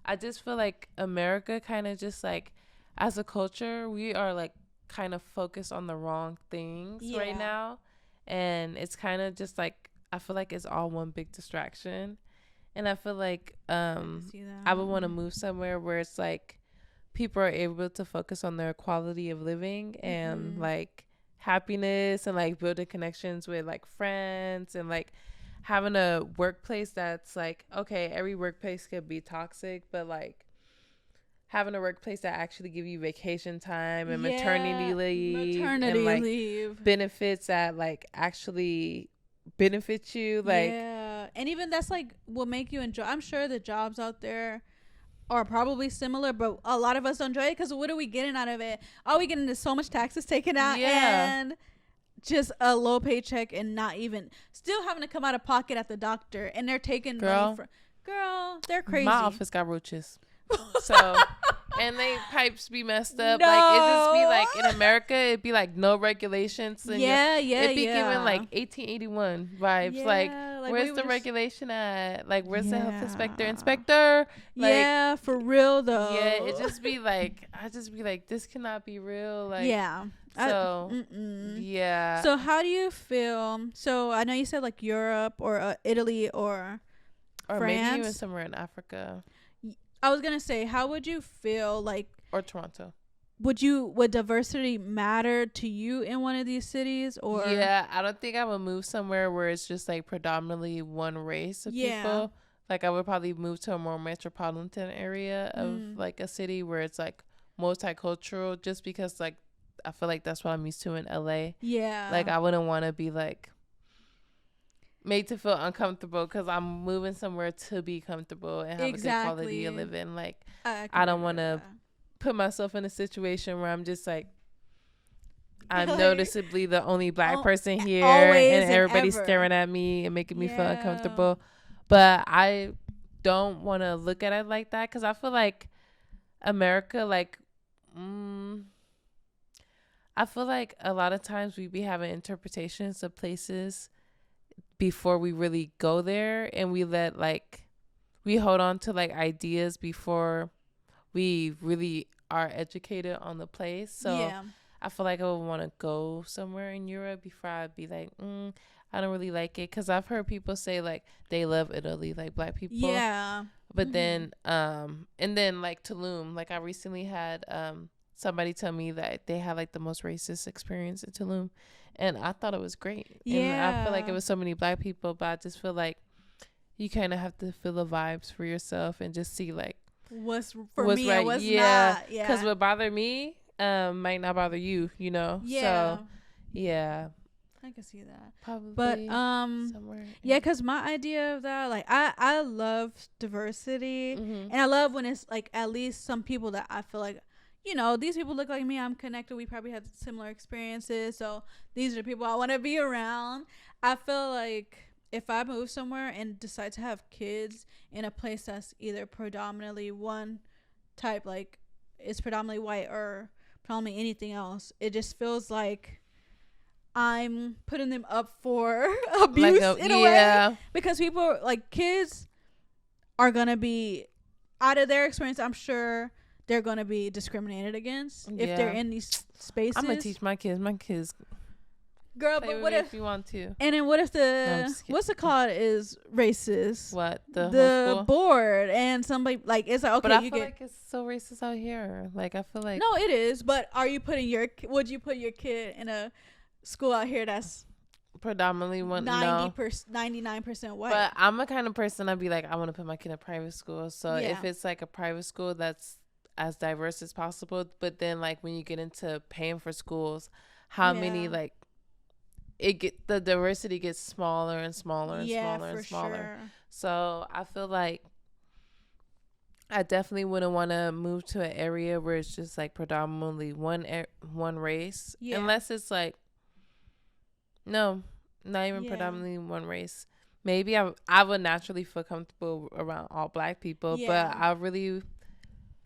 I just feel like America kind of just like, as a culture, we are like kind of focused on the wrong things right now, and it's kind of just like I feel like it's all one big distraction. And I feel like I would want to move somewhere where it's like people are able to focus on their quality of living and like happiness and like building connections with like friends and like having a workplace that's like, okay, every workplace could be toxic, but like having a workplace that actually give you vacation time and maternity leave and like benefits that like actually benefit you, like and even that's like will make you enjoy. I'm sure the jobs out there are probably similar, but a lot of us don't enjoy it because what are we getting out of it? All we getting is so much taxes taken out and just a low paycheck and not even still having to come out of pocket at the doctor, and they're taking money from they're crazy. My office got roaches. So and they pipes be messed up. Like it just be like in America it'd be like no regulations and it'd be giving like 1881 vibes. Like where's the regulation at? Like where's the health inspector? Like, for real though. It just be like I just be like this cannot be real. Like so So how do you feel? So I know you said like Europe or Italy or France. Maybe even somewhere in Africa. I was gonna say, how would you feel like, or Toronto? Would diversity matter to you in one of these cities? Or I don't think I would move somewhere where it's just like predominantly one race of people. Like I would probably move to a more metropolitan area of like a city where it's like multicultural, just because like I feel like that's what I'm used to in LA. Like I wouldn't want to be like made to feel uncomfortable because I'm moving somewhere to be comfortable and have a good quality of living. Like I don't want to put myself in a situation where I'm just like I'm noticeably the only black person here and everybody's staring at me and making me feel uncomfortable. But I don't want to look at it like that because I feel like America, like I feel like a lot of times we be having interpretations of places before we really go there, and we hold on to like ideas before we really are educated on the place. So I feel like I would want to go somewhere in Europe before I'd be like I don't really like it, because I've heard people say like they love Italy, like black people, but then and then like Tulum, like I recently had somebody tell me that they had like the most racist experience in Tulum. And I thought it was great. And I feel like it was so many black people, but I just feel like you kind of have to feel the vibes for yourself and just see like what's me right. And what's not. Because what bothered me might not bother you, you know? So, I can see that. Probably. But, somewhere. Because my idea of that, like, I love diversity. And I love when it's like at least some people that I feel like, you know, these people look like me. I'm connected. We probably had similar experiences. So these are the people I want to be around. I feel like if I move somewhere and decide to have kids in a place that's either predominantly one type, like it's predominantly white or predominantly anything else, it just feels like I'm putting them up for abuse in a way. Because people, like kids, are going to be, out of their experience, I'm sure they're going to be discriminated against if they're in these spaces. I'm going to teach my kids. Girl, but what if you want to? And then what if what's it called is racist? What? The board and somebody, like, it's like, okay, but I feel like it's so racist out here. Like, I feel like. No, it is. But would you put your kid in a school out here that's predominantly 99% white? But I'm a kind of person, I'd be like, I want to put my kid in a private school. So if it's like a private school that's as diverse as possible, but then like when you get into paying for schools, how many like the diversity gets smaller and smaller and smaller and smaller. Sure. So I feel like I definitely wouldn't want to move to an area where it's just like predominantly one race, unless it's like not even predominantly one race. Maybe I would naturally feel comfortable around all black people, but I really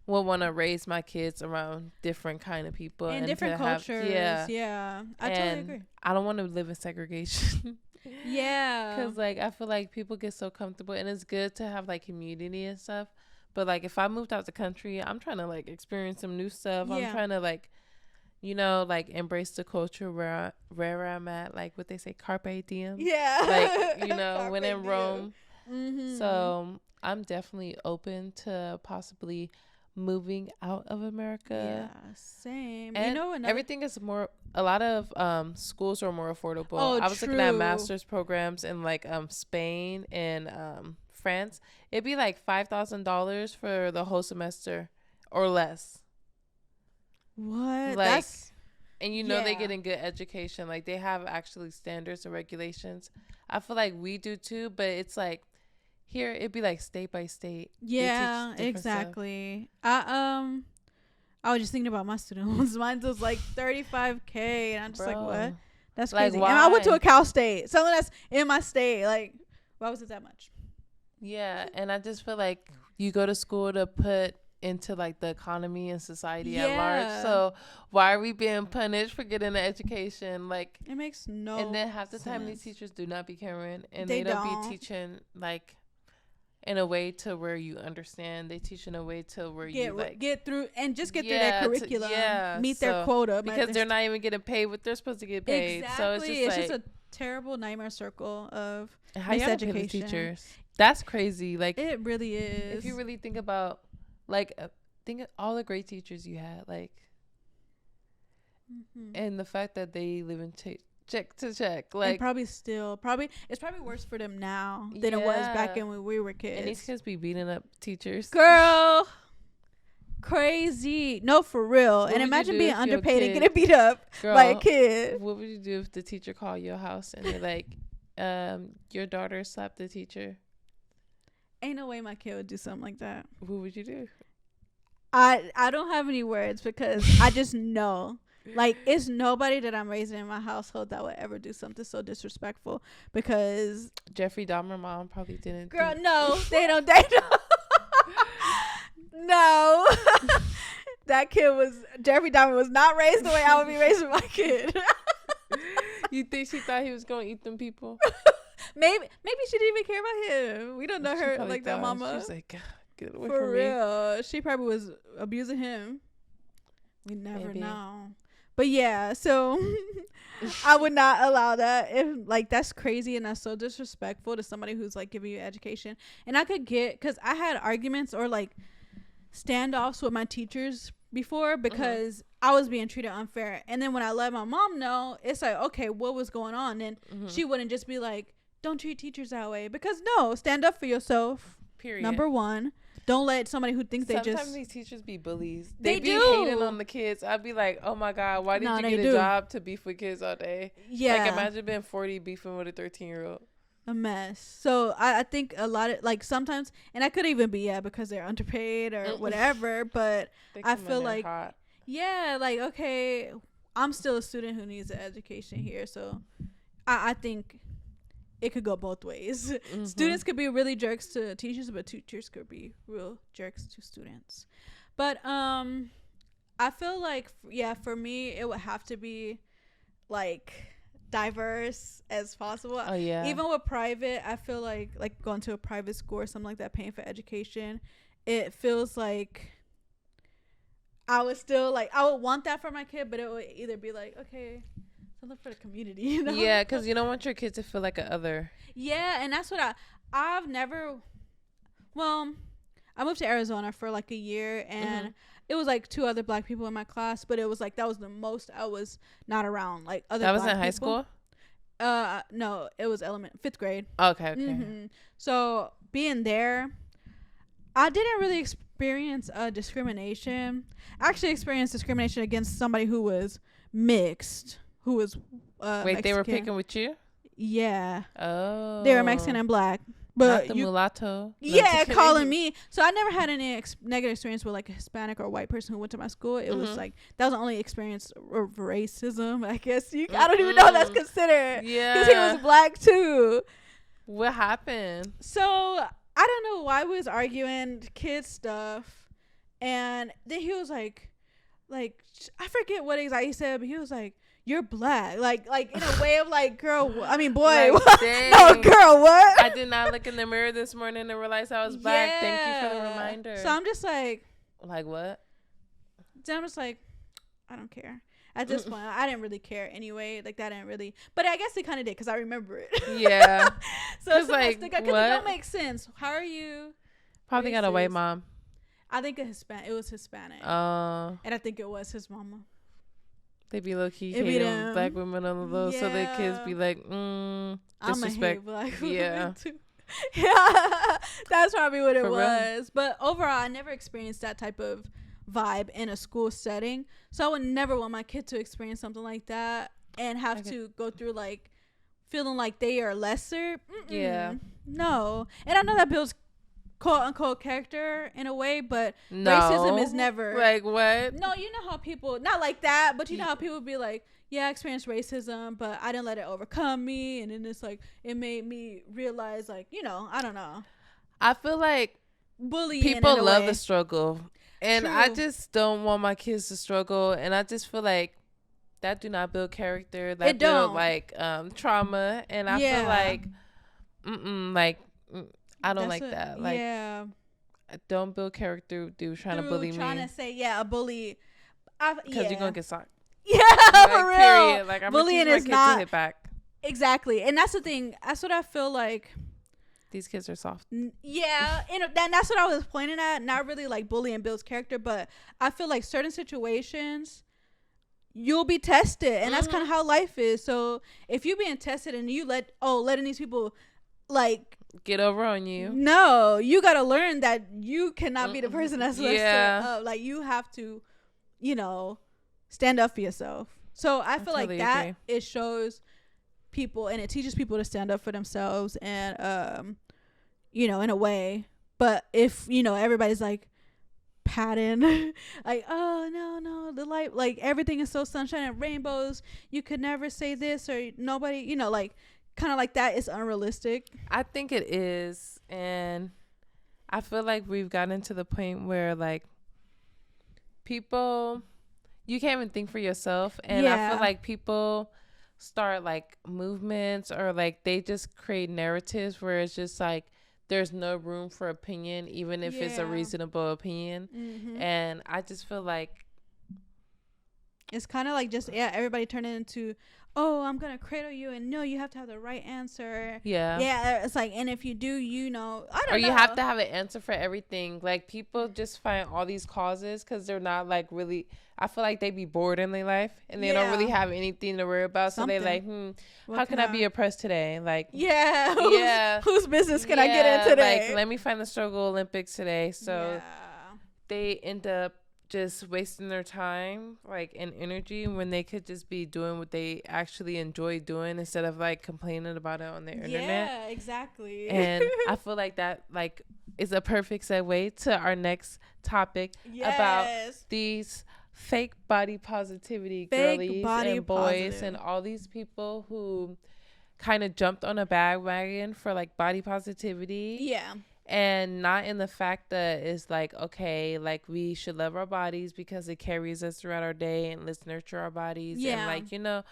would want to raise my kids around different kind of people and different cultures. I totally agree. I don't want to live in segregation. Because like I feel like people get so comfortable, and it's good to have like community and stuff, but like if I moved out the country, I'm trying to like experience some new stuff. I'm trying to like you know, like embrace the culture where I'm at, like what they say, carpe diem. Yeah. Like, you know, when in Rome. Mm-hmm. So I'm definitely open to possibly moving out of America. Yeah, same. And you know, everything is more, a lot of schools are more affordable. Oh, I was true. looking at master's programs in like Spain and France. It'd be like $5,000 for the whole semester or less. What? Like, and you know, they get in good education. Like, they have actually standards and regulations. I feel like we do too, but it's like here it'd be like state by state. Yeah, exactly. I was just thinking about my student loans. Mine was like $35,000, and I'm just like, what? That's crazy. Like, and I went to a Cal State, something that's in my state. Like, why was it that much? Yeah, and I just feel like you go to school to put into like the economy and society at large. So why are we being punished for getting an education? Like, it makes no And then half the sense. time these teachers do not be caring, and they don't be teaching like in a way to where you understand. They teach in a way to where you like get through and just get through that curriculum, meet their quota, because they're not even getting paid what they're supposed to get paid. Exactly. So it's just a terrible nightmare circle of miseducation. Teachers. That's crazy. Like, it really is. If you really think about, like, think of all the great teachers you had, like, and the fact that they live in check to check, like, and it's probably worse for them now than it was back when we were kids. And these kids be beating up teachers, girl. Crazy. No, for real. And imagine being underpaid and getting beat up by a kid. What would you do if the teacher called your house and they're like, your daughter slapped the teacher? Ain't no way my kid would do something like that. What would you do? I don't have any words because I just know. Like, it's nobody that I'm raising in my household that would ever do something so disrespectful, because Jeffrey Dahmer mom probably didn't. Girl, no. They don't. No. Jeffrey Dahmer was not raised the way I would be raising my kid. You think she thought he was going to eat them people? Maybe she didn't even care about him. We don't know her like that, mama. She was like, God, get away from me. For real. Me. She probably was abusing him. We never know. But yeah, so I would not allow that. If like, that's crazy and that's so disrespectful to somebody who's like giving you education. And I could get, because I had arguments or like standoffs with my teachers before because I was being treated unfair. And then when I let my mom know, it's like, okay, what was going on? And she wouldn't just be like, don't treat teachers that way, because no, stand up for yourself. Period. Number one. Don't let somebody who thinks Sometimes these teachers be bullies. They be hating on the kids. I'd be like, oh my God, why did you get a job to beef with kids all day? Yeah. Like, imagine being 40 beefing with a 13-year-old. A mess. So I think a lot of, like, sometimes, and I could even be, because they're underpaid or whatever, but I feel like, hot. Yeah, like, okay, I'm still a student who needs an education here. So I think it could go both ways. Students could be really jerks to teachers, but teachers could be real jerks to students. But I feel like, for me, it would have to be like diverse as possible. Oh yeah. Even with private, I feel like going to a private school or something like that, paying for education, it feels like I would still like, I would want that for my kid, but it would either be like, okay, look for the community, you know? Yeah, because you don't want your kids to feel like an other. Yeah, and that's what I've never. Well, I moved to Arizona for like a year, and it was like 2 other black people in my class, but it was like that was the most I was not around like other. That was in high school. No, it was 5th grade. Okay. So being there, I didn't really experience discrimination. I actually experienced discrimination against somebody who was mixed. Who was wait, Mexican. They were picking with you? Yeah. Oh. They were Mexican and black. But not the mulatto. Yeah, calling me. So I never had any negative experience with like a Hispanic or white person who went to my school. It was like, that was the only experience of racism, I guess. I don't even know if that's considered. Yeah. Because he was black too. What happened? So I don't know why we was arguing kid stuff. And then he was like, I forget what exactly he said, but he was like, you're black, like in a way of like, girl, boy, like, what? No, girl, what? I did not look in the mirror this morning and realize I was black. Yeah. Thank you for the reminder. So I'm just like what? Then I'm just like, I don't care. At this point, I didn't really care anyway. Like, that didn't really, but I guess it kind of did because I remember it. Yeah. So it's like, because it don't make sense. How are you? Probably got a white mom. I think it was Hispanic. And I think it was his mama. They be low key hating black women on the low, so their kids be like, disrespect. I'm a hate black women too. Yeah, that's probably what it was. Real? But overall, I never experienced that type of vibe in a school setting, so I would never want my kid to experience something like that and have to go through like feeling like they are lesser. Yeah, no. And I know that builds quote unquote character in a way, but racism is never like what. No, you know how people not like that, but you know how people be like, yeah, I experienced racism, but I didn't let it overcome me, and then it's like it made me realize, like, you know, I don't know. I feel like bullying. People love the struggle, and I just don't want my kids to struggle, and I just feel like that do not build character. That build like trauma, and I feel like, I don't like that. Like, don't build character. Dude, trying to bully me. Trying to say, a bully. Because you're gonna get socked. Yeah, like, for real. Period. Like, I'm bullying is not to hit back. Exactly, and that's the thing. That's what I feel like. These kids are soft. Yeah, and that's what I was pointing at. Not really like bullying builds character, but I feel like certain situations you'll be tested, and that's kind of how life is. So if you're being tested and you letting these people like get over on you, no, you gotta learn that you cannot be the person that's like you have to, you know, stand up for yourself. So I feel like that agree. It shows people and it teaches people to stand up for themselves and you know, in a way. But if, you know, everybody's like patting like, oh no, the light, like everything is so sunshine and rainbows, you could never say this, or nobody, you know, like kind of like that is unrealistic. I think it is, and I feel like we've gotten to the point where like people, you can't even think for yourself, and I feel like people start like movements or like they just create narratives where it's just like there's no room for opinion, even if it's a reasonable opinion. And I just feel like it's kind of like just everybody turn it into, oh, I'm gonna cradle you, and no, you have to have the right answer. Yeah, it's like, and if you do, you know, I don't know. Or you have to have an answer for everything. Like, people just find all these causes because they're not like really, I feel like they be bored in their life and they don't really have anything to worry about. So they like, how can I be oppressed today? Like, whose business can I get in today? Like, let me find the struggle Olympics today. So they end up just wasting their time like and energy when they could just be doing what they actually enjoy doing instead of like complaining about it on the internet. Yeah, exactly. And I feel like that like is a perfect segue to our next topic about these fake body positivity girlies and boys and all these people who kind of jumped on a bandwagon for like body positivity. And not in the fact that it's like, okay, like we should love our bodies because it carries us throughout our day, and let's nurture our bodies and like, you know,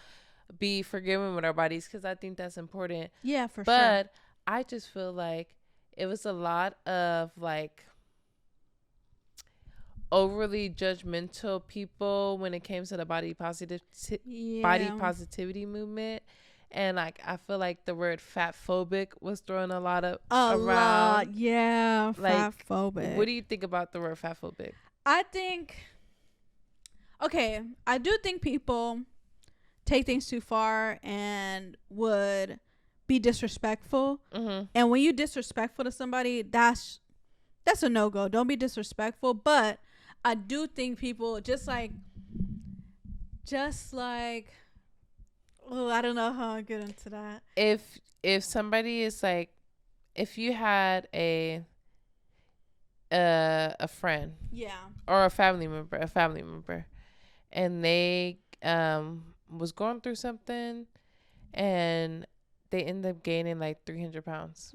be forgiving with our bodies, because I think that's important. Yeah, for sure. But I just feel like it was a lot of like overly judgmental people when it came to the body positivity movement. And like I feel like the word fat phobic was thrown a lot around. Yeah, like, fat phobic. What do you think about the word fat phobic? I do think people take things too far and would be disrespectful. And when you disrespectful to somebody, that's a no-go. Don't be disrespectful. But I do think people just like oh, I don't know how I get into that. If somebody is like, if you had a friend, or a family member, and they was going through something, and they end up gaining like 300 pounds.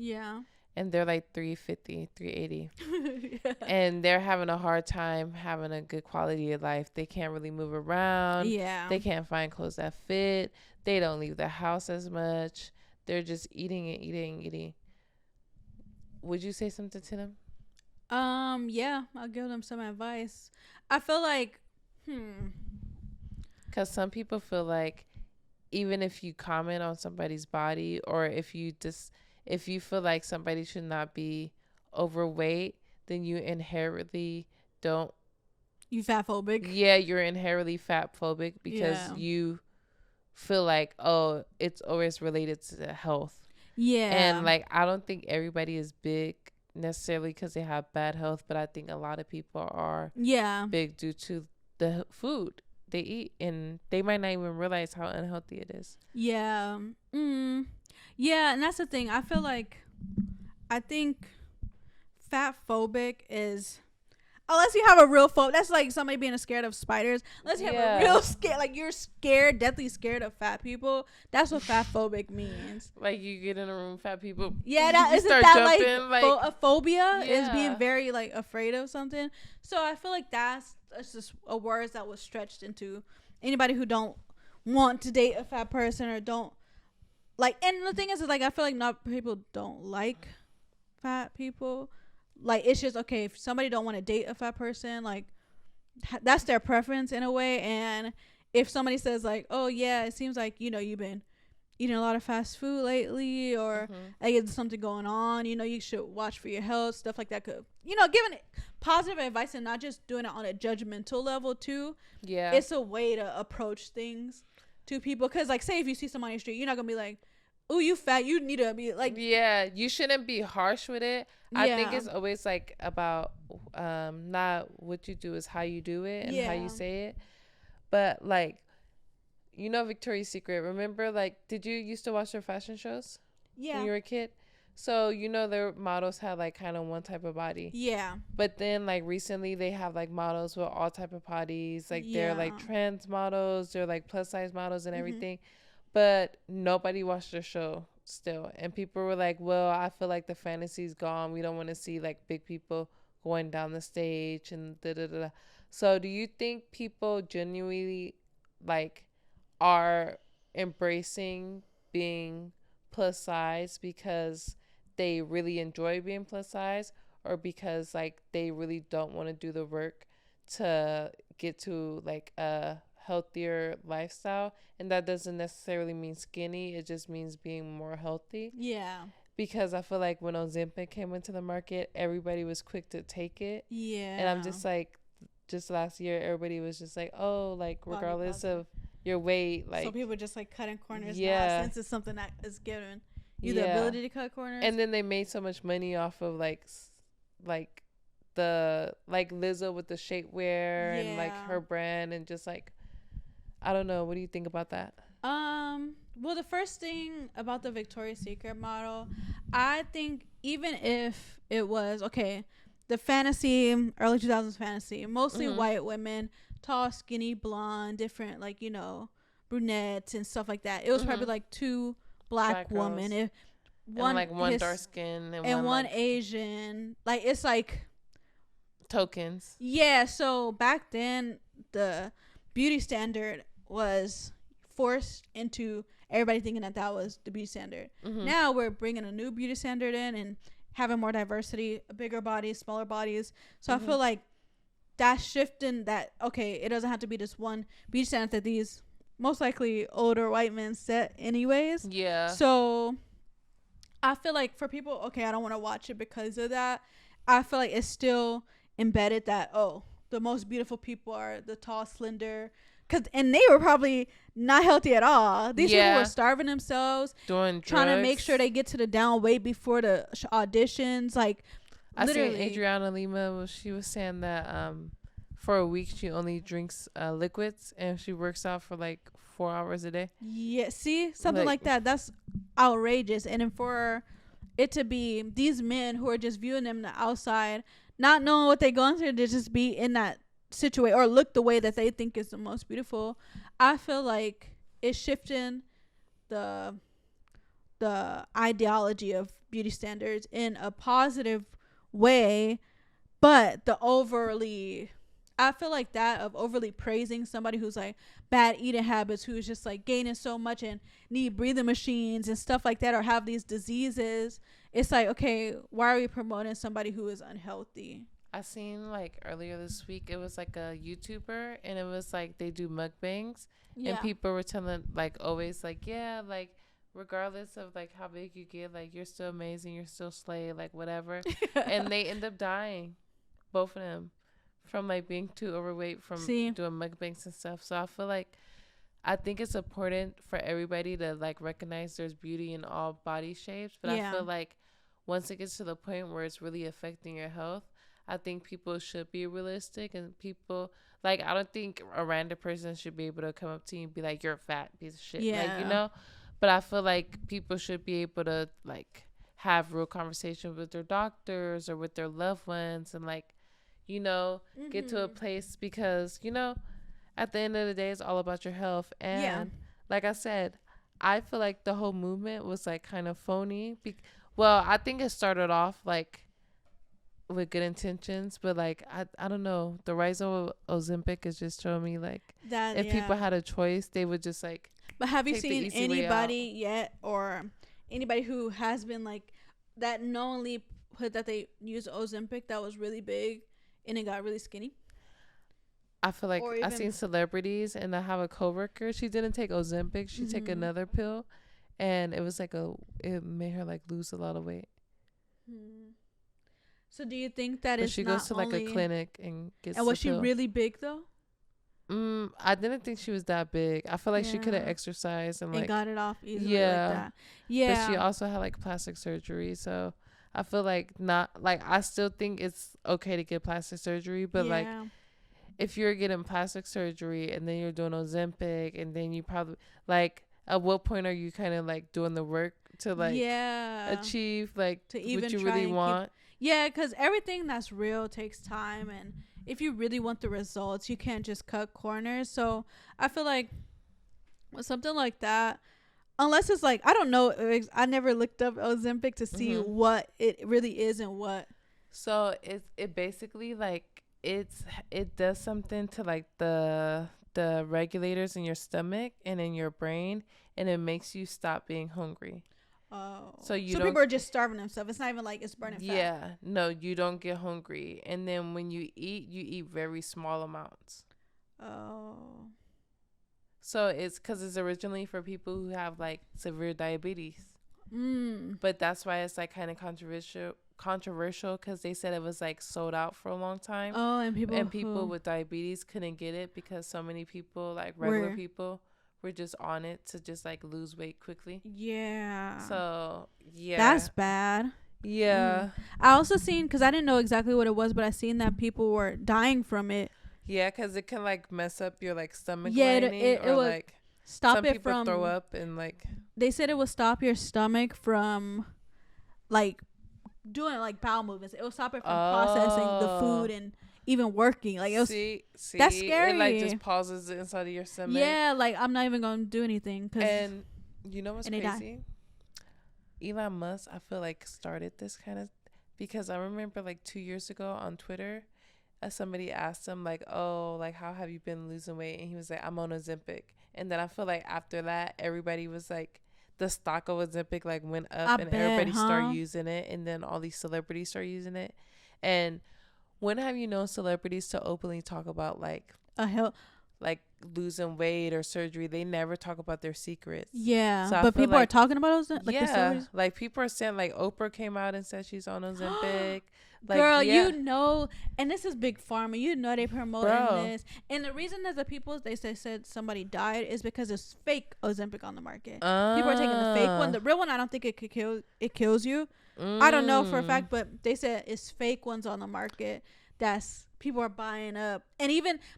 And they're like 350, 380. And they're having a hard time having a good quality of life. They can't really move around. They can't find clothes that fit. They don't leave the house as much. They're just eating. Would you say something to them? Yeah, I'll give them some advice. I feel like, because some people feel like even if you comment on somebody's body, or if you feel like somebody should not be overweight, then you inherently don't. You fat phobic. Yeah, you're inherently fat phobic because you feel like, oh, it's always related to health. Yeah. And like, I don't think everybody is big necessarily because they have bad health, but I think a lot of people are big due to the food they eat, and they might not even realize how unhealthy it is. Yeah. Yeah, and that's the thing. I think fat phobic is, unless you have a real phobia, that's like somebody being scared of spiders. Unless you have a real scare, like you're scared, deathly scared of fat people. That's what fat phobic means. Like you get in a room, fat people. Yeah, that isn't that jumping, like a phobia is being very like afraid of something. So I feel like that's just a word that was stretched into anybody who don't want to date a fat person or don't like. And the thing is like, I feel like not people don't like fat people. Like, it's just, okay, if somebody don't want to date a fat person, like, that's their preference in a way. And if somebody says, like, oh, yeah, it seems like, you know, you've been eating a lot of fast food lately, or like, there's something going on, you know, you should watch for your health, stuff like that could, you know, giving positive advice and not just doing it on a judgmental level, too. Yeah. It's a way to approach things to people. Because, like, say if you see someone on the street, you're not going to be like, oh, you fat, you need to be like. Yeah, you shouldn't be harsh with it. I think it's always like about not what you do, is how you do it and how you say it. But like, you know, Victoria's Secret, remember, like, did you used to watch their fashion shows when you were a kid? So, you know, their models had like kind of one type of body. Yeah. But then like recently they have like models with all type of bodies. Like they're like trans models, they're like plus size models and everything. But nobody watched the show still. And people were like, well, I feel like the fantasy's gone. We don't want to see like big people going down the stage and da-da-da-da. So do you think people genuinely like are embracing being plus size because they really enjoy being plus size, or because like they really don't want to do the work to get to like a healthier lifestyle? And that doesn't necessarily mean skinny, it just means being more healthy. Yeah. Because I feel like when Ozempic came into the market, everybody was quick to take it. Yeah. And I'm just like, just last year, everybody was just like, oh, like regardless of your weight, like, so people just like cutting corners now, since it's something that is given you the ability to cut corners. And then they made so much money off of like the like Lizzo with the shapewear and like her brand, and just like, I don't know. What do you think about that? Well, the first thing about the Victoria's Secret model, I think even if it was, okay, the fantasy, early 2000s fantasy, mostly white women, tall, skinny, blonde, different, like, you know, brunettes and stuff like that. It was probably like two black women. If one, and like one dark skin and one like Asian. Like, it's like tokens. Yeah. So back then, the beauty standard was forced into everybody thinking that was the beauty standard. Now we're bringing a new beauty standard in and having more diversity, bigger bodies, smaller bodies. So I feel like that's shifting that, okay, it doesn't have to be this one beauty standard that these most likely older white men set anyways. Yeah. So I feel like for people, okay, I don't want to watch it because of that. I feel like it's still embedded that, oh, the most beautiful people are the tall, slender, and they were probably not healthy at all. These people were starving themselves, doing trying to make sure they get to the down weight before the auditions. Like, I seen Adriana Lima. She was saying that for a week she only drinks liquids, and she works out for like 4 hours a day. Yeah, see, something like that. That's outrageous. And then for it to be these men who are just viewing them on the outside, not knowing what they're going through, to just be in that situation or look the way that they think is the most beautiful, I feel like it's shifting the ideology of beauty standards in a positive way. But I feel like that of overly praising somebody who's like bad eating habits, who's just like gaining so much and need breathing machines and stuff like that, or have these diseases, it's like, okay, why are we promoting somebody who is unhealthy? I seen like earlier this week, it was like a YouTuber, and it was like they do mukbangs, and people were telling like always like, yeah, like regardless of like how big you get, like you're still amazing, you're still slay, like whatever. And they end up dying, both of them, from like being too overweight from doing mukbangs and stuff. So I think it's important for everybody to like recognize there's beauty in all body shapes, but I feel like once it gets to the point where it's really affecting your health, I think people should be realistic, and people like, I don't think a random person should be able to come up to you and be like, you're a fat piece of shit. Like, you know, but I feel like people should be able to like have real conversations with their doctors or with their loved ones, and like, you know, get to a place, because, you know, at the end of the day, it's all about your health. And like I said, I feel like the whole movement was like kind of phony. Well, I think it started off like with good intentions, but like I don't know, the rise of Ozempic is just showing me like that if people had a choice, they would just like. But have you seen anybody yet, or anybody who has been like that knowingly put that they use Ozempic that was really big and it got really skinny? I feel like I've seen celebrities, and I have a coworker. She didn't take Ozempic. She took another pill, and it was like it made her like lose a lot of weight. So do you think that she goes to like a clinic and gets? And was she really big though? I didn't think she was that big. I feel like she could have exercised and like got it off easily like that. Yeah. But she also had like plastic surgery, so I feel like not like, I still think it's okay to get plastic surgery, but like if you're getting plastic surgery and then you're doing Ozempic, and then you probably like, at what point are you kind of like doing the work to like achieve like to even what you really want? Because everything that's real takes time, and if you really want the results, you can't just cut corners. So I feel like with something like that, unless it's like, I don't know, I never looked up Ozempic to see what it really is and what. So it basically like it does something to like the regulators in your stomach and in your brain, and it makes you stop being hungry. Oh, so people are just starving themselves. It's not even like it's burning fat. Yeah, no, you don't get hungry, and then when you eat very small amounts. Oh. So it's because it's originally for people who have like severe diabetes. But that's why it's like kind of controversial because they said it was like sold out for a long time. Oh, and people with diabetes couldn't get it because so many people, like regular people, were just on it to just like lose weight quickly. Yeah. So that's bad. Yeah. I also seen, because I didn't know exactly what it was, but I seen that people were dying from it. Yeah, because it can like mess up your like stomach lining, it or like stop some it people from throw up, and like they said it would stop your stomach from like doing like bowel movements. It will stop it from processing the food and even working. Like it was that's scary. It like just pauses it inside of your stomach. Yeah, like I'm not even gonna do anything. And you know what's crazy? Elon Musk, I feel like started this kind of, because I remember like 2 years ago on Twitter, somebody asked him like, oh, like how have you been losing weight? And he was like, I'm on Ozempic. And then I feel like after that, everybody was like, the stock of Ozempic like went up, and everybody started using it, and then all these celebrities start using it. And when have you known celebrities to openly talk about like like losing weight or surgery? They never talk about their secrets. Yeah, so but people are talking about Ozempic. Like like people are saying, like Oprah came out and said she's on Ozempic. Like, girl, you know, and this is big pharma. You know they promoting this, and the reason that the people they said somebody died is because it's fake Ozempic on the market. People are taking the fake one. The real one, I don't think it could kill. It kills you. I don't know for a fact, but they said it's fake ones on the market. That's people are buying up, and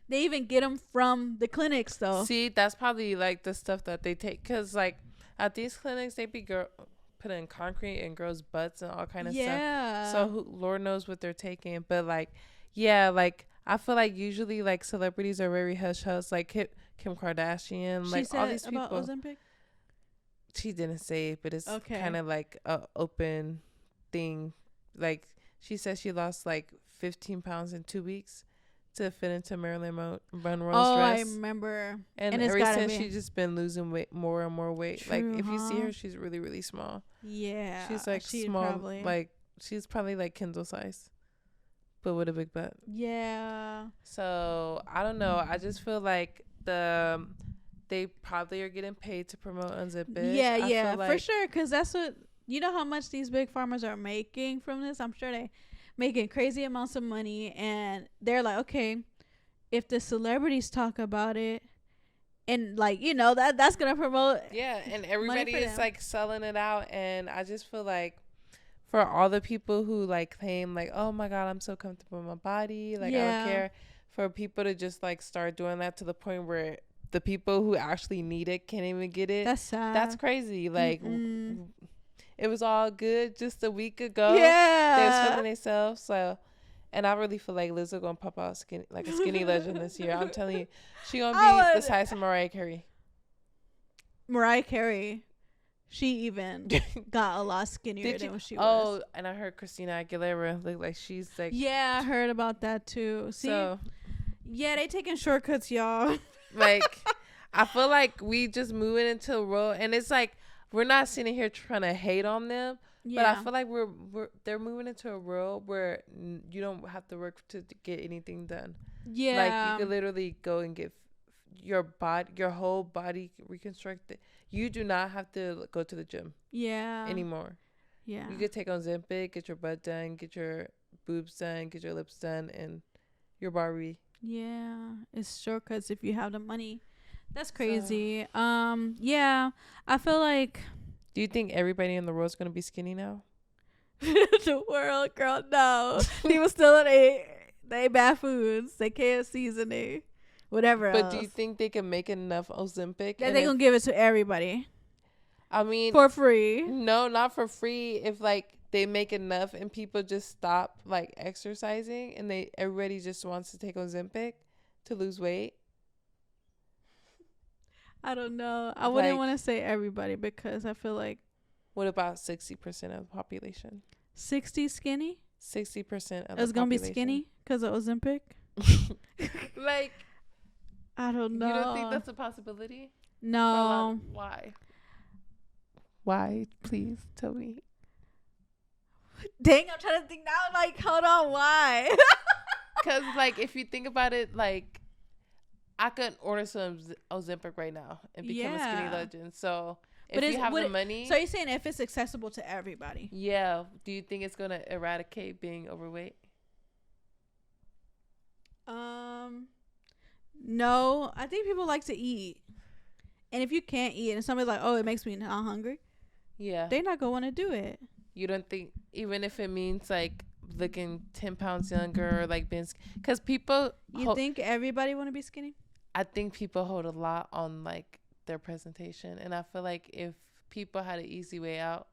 they even get them from the clinics though. See, that's probably like the stuff that they take, because like at these clinics they be put in concrete in girls' butts and all kind of stuff. So Lord knows what they're taking. But like, like I feel like usually like celebrities are very hush hush. Like Kim Kardashian, like all these people. About Ozempic? She didn't say it, but it's kind of like a open thing. Like she said she lost like 15 pounds in 2 weeks to fit into Marilyn Monroe's dress. I remember. And ever since she's just been losing weight, more and more weight. True, like if you see her, she's really, really small. Yeah. She's like small, like she's probably like Kendall size. but with a big butt. Yeah. So I don't know. I just feel like they probably are getting paid to promote Ozempic. Yeah, for sure. Because that's what, you know how much these big farmers are making from this? I'm sure they making crazy amounts of money. And they're like, okay, if the celebrities talk about it, and like, you know, that's going to promote. Yeah, and everybody is like selling it out. And I just feel like for all the people who like claim like, oh my God, I'm so comfortable in my body. Like, I don't care. For people to just like start doing that to the point where the people who actually need it can't even get it. That's sad. That's crazy. Like, it was all good just a week ago. Yeah. They was feeling themselves. So, and I really feel like Lizzo gonna pop out like a skinny legend this year. I'm telling you, she gonna be the size of Mariah Carey. Mariah Carey, she even got a lot skinnier than what she was. Oh, and I heard Christina Aguilera look like she's like. Yeah, I heard about that too. See, yeah, they taking shortcuts, y'all. Like, I feel like we just moving into a world, and it's like we're not sitting here trying to hate on them, but I feel like they're moving into a world where you don't have to work to get anything done. Yeah, like you could literally go and get your whole body reconstructed. You do not have to go to the gym. Yeah. Anymore. Yeah. You could take Ozempic, get your butt done, get your boobs done, get your lips done, and your Barbie. Yeah, it's shortcuts if you have the money. That's crazy. So, yeah, I feel like. Do you think everybody in the world is gonna be skinny now? The world, girl, no. People still they bad foods. They KFCs and they whatever. But do you think they can make enough Ozempic? Yeah, they gonna give it to everybody. I mean, for free. No, not for free. If like they make enough and people just stop like exercising and everybody just wants to take Ozempic to lose weight. I don't know. I wouldn't want to say everybody because I feel like. What about 60% of the population? 60 skinny? 60% of the population. It's going to be skinny because of Ozempic? Like. I don't know. You don't think that's a possibility? No. Why? Why? Please tell me. Dang, I'm trying to think now. Like, hold on, why? Because, like, if you think about it, like, I could order some Ozempic right now and become a skinny legend. So, if you have the money. So, you're saying if it's accessible to everybody? Yeah. Do you think it's going to eradicate being overweight? No. I think people like to eat. And if you can't eat and somebody's like, oh, it makes me not hungry. Yeah. They're not going to want to do it. You don't think, even if it means like looking 10 pounds younger or like being, because people. You think everybody want to be skinny? I think people hold a lot on like their presentation. And I feel like if people had an easy way out,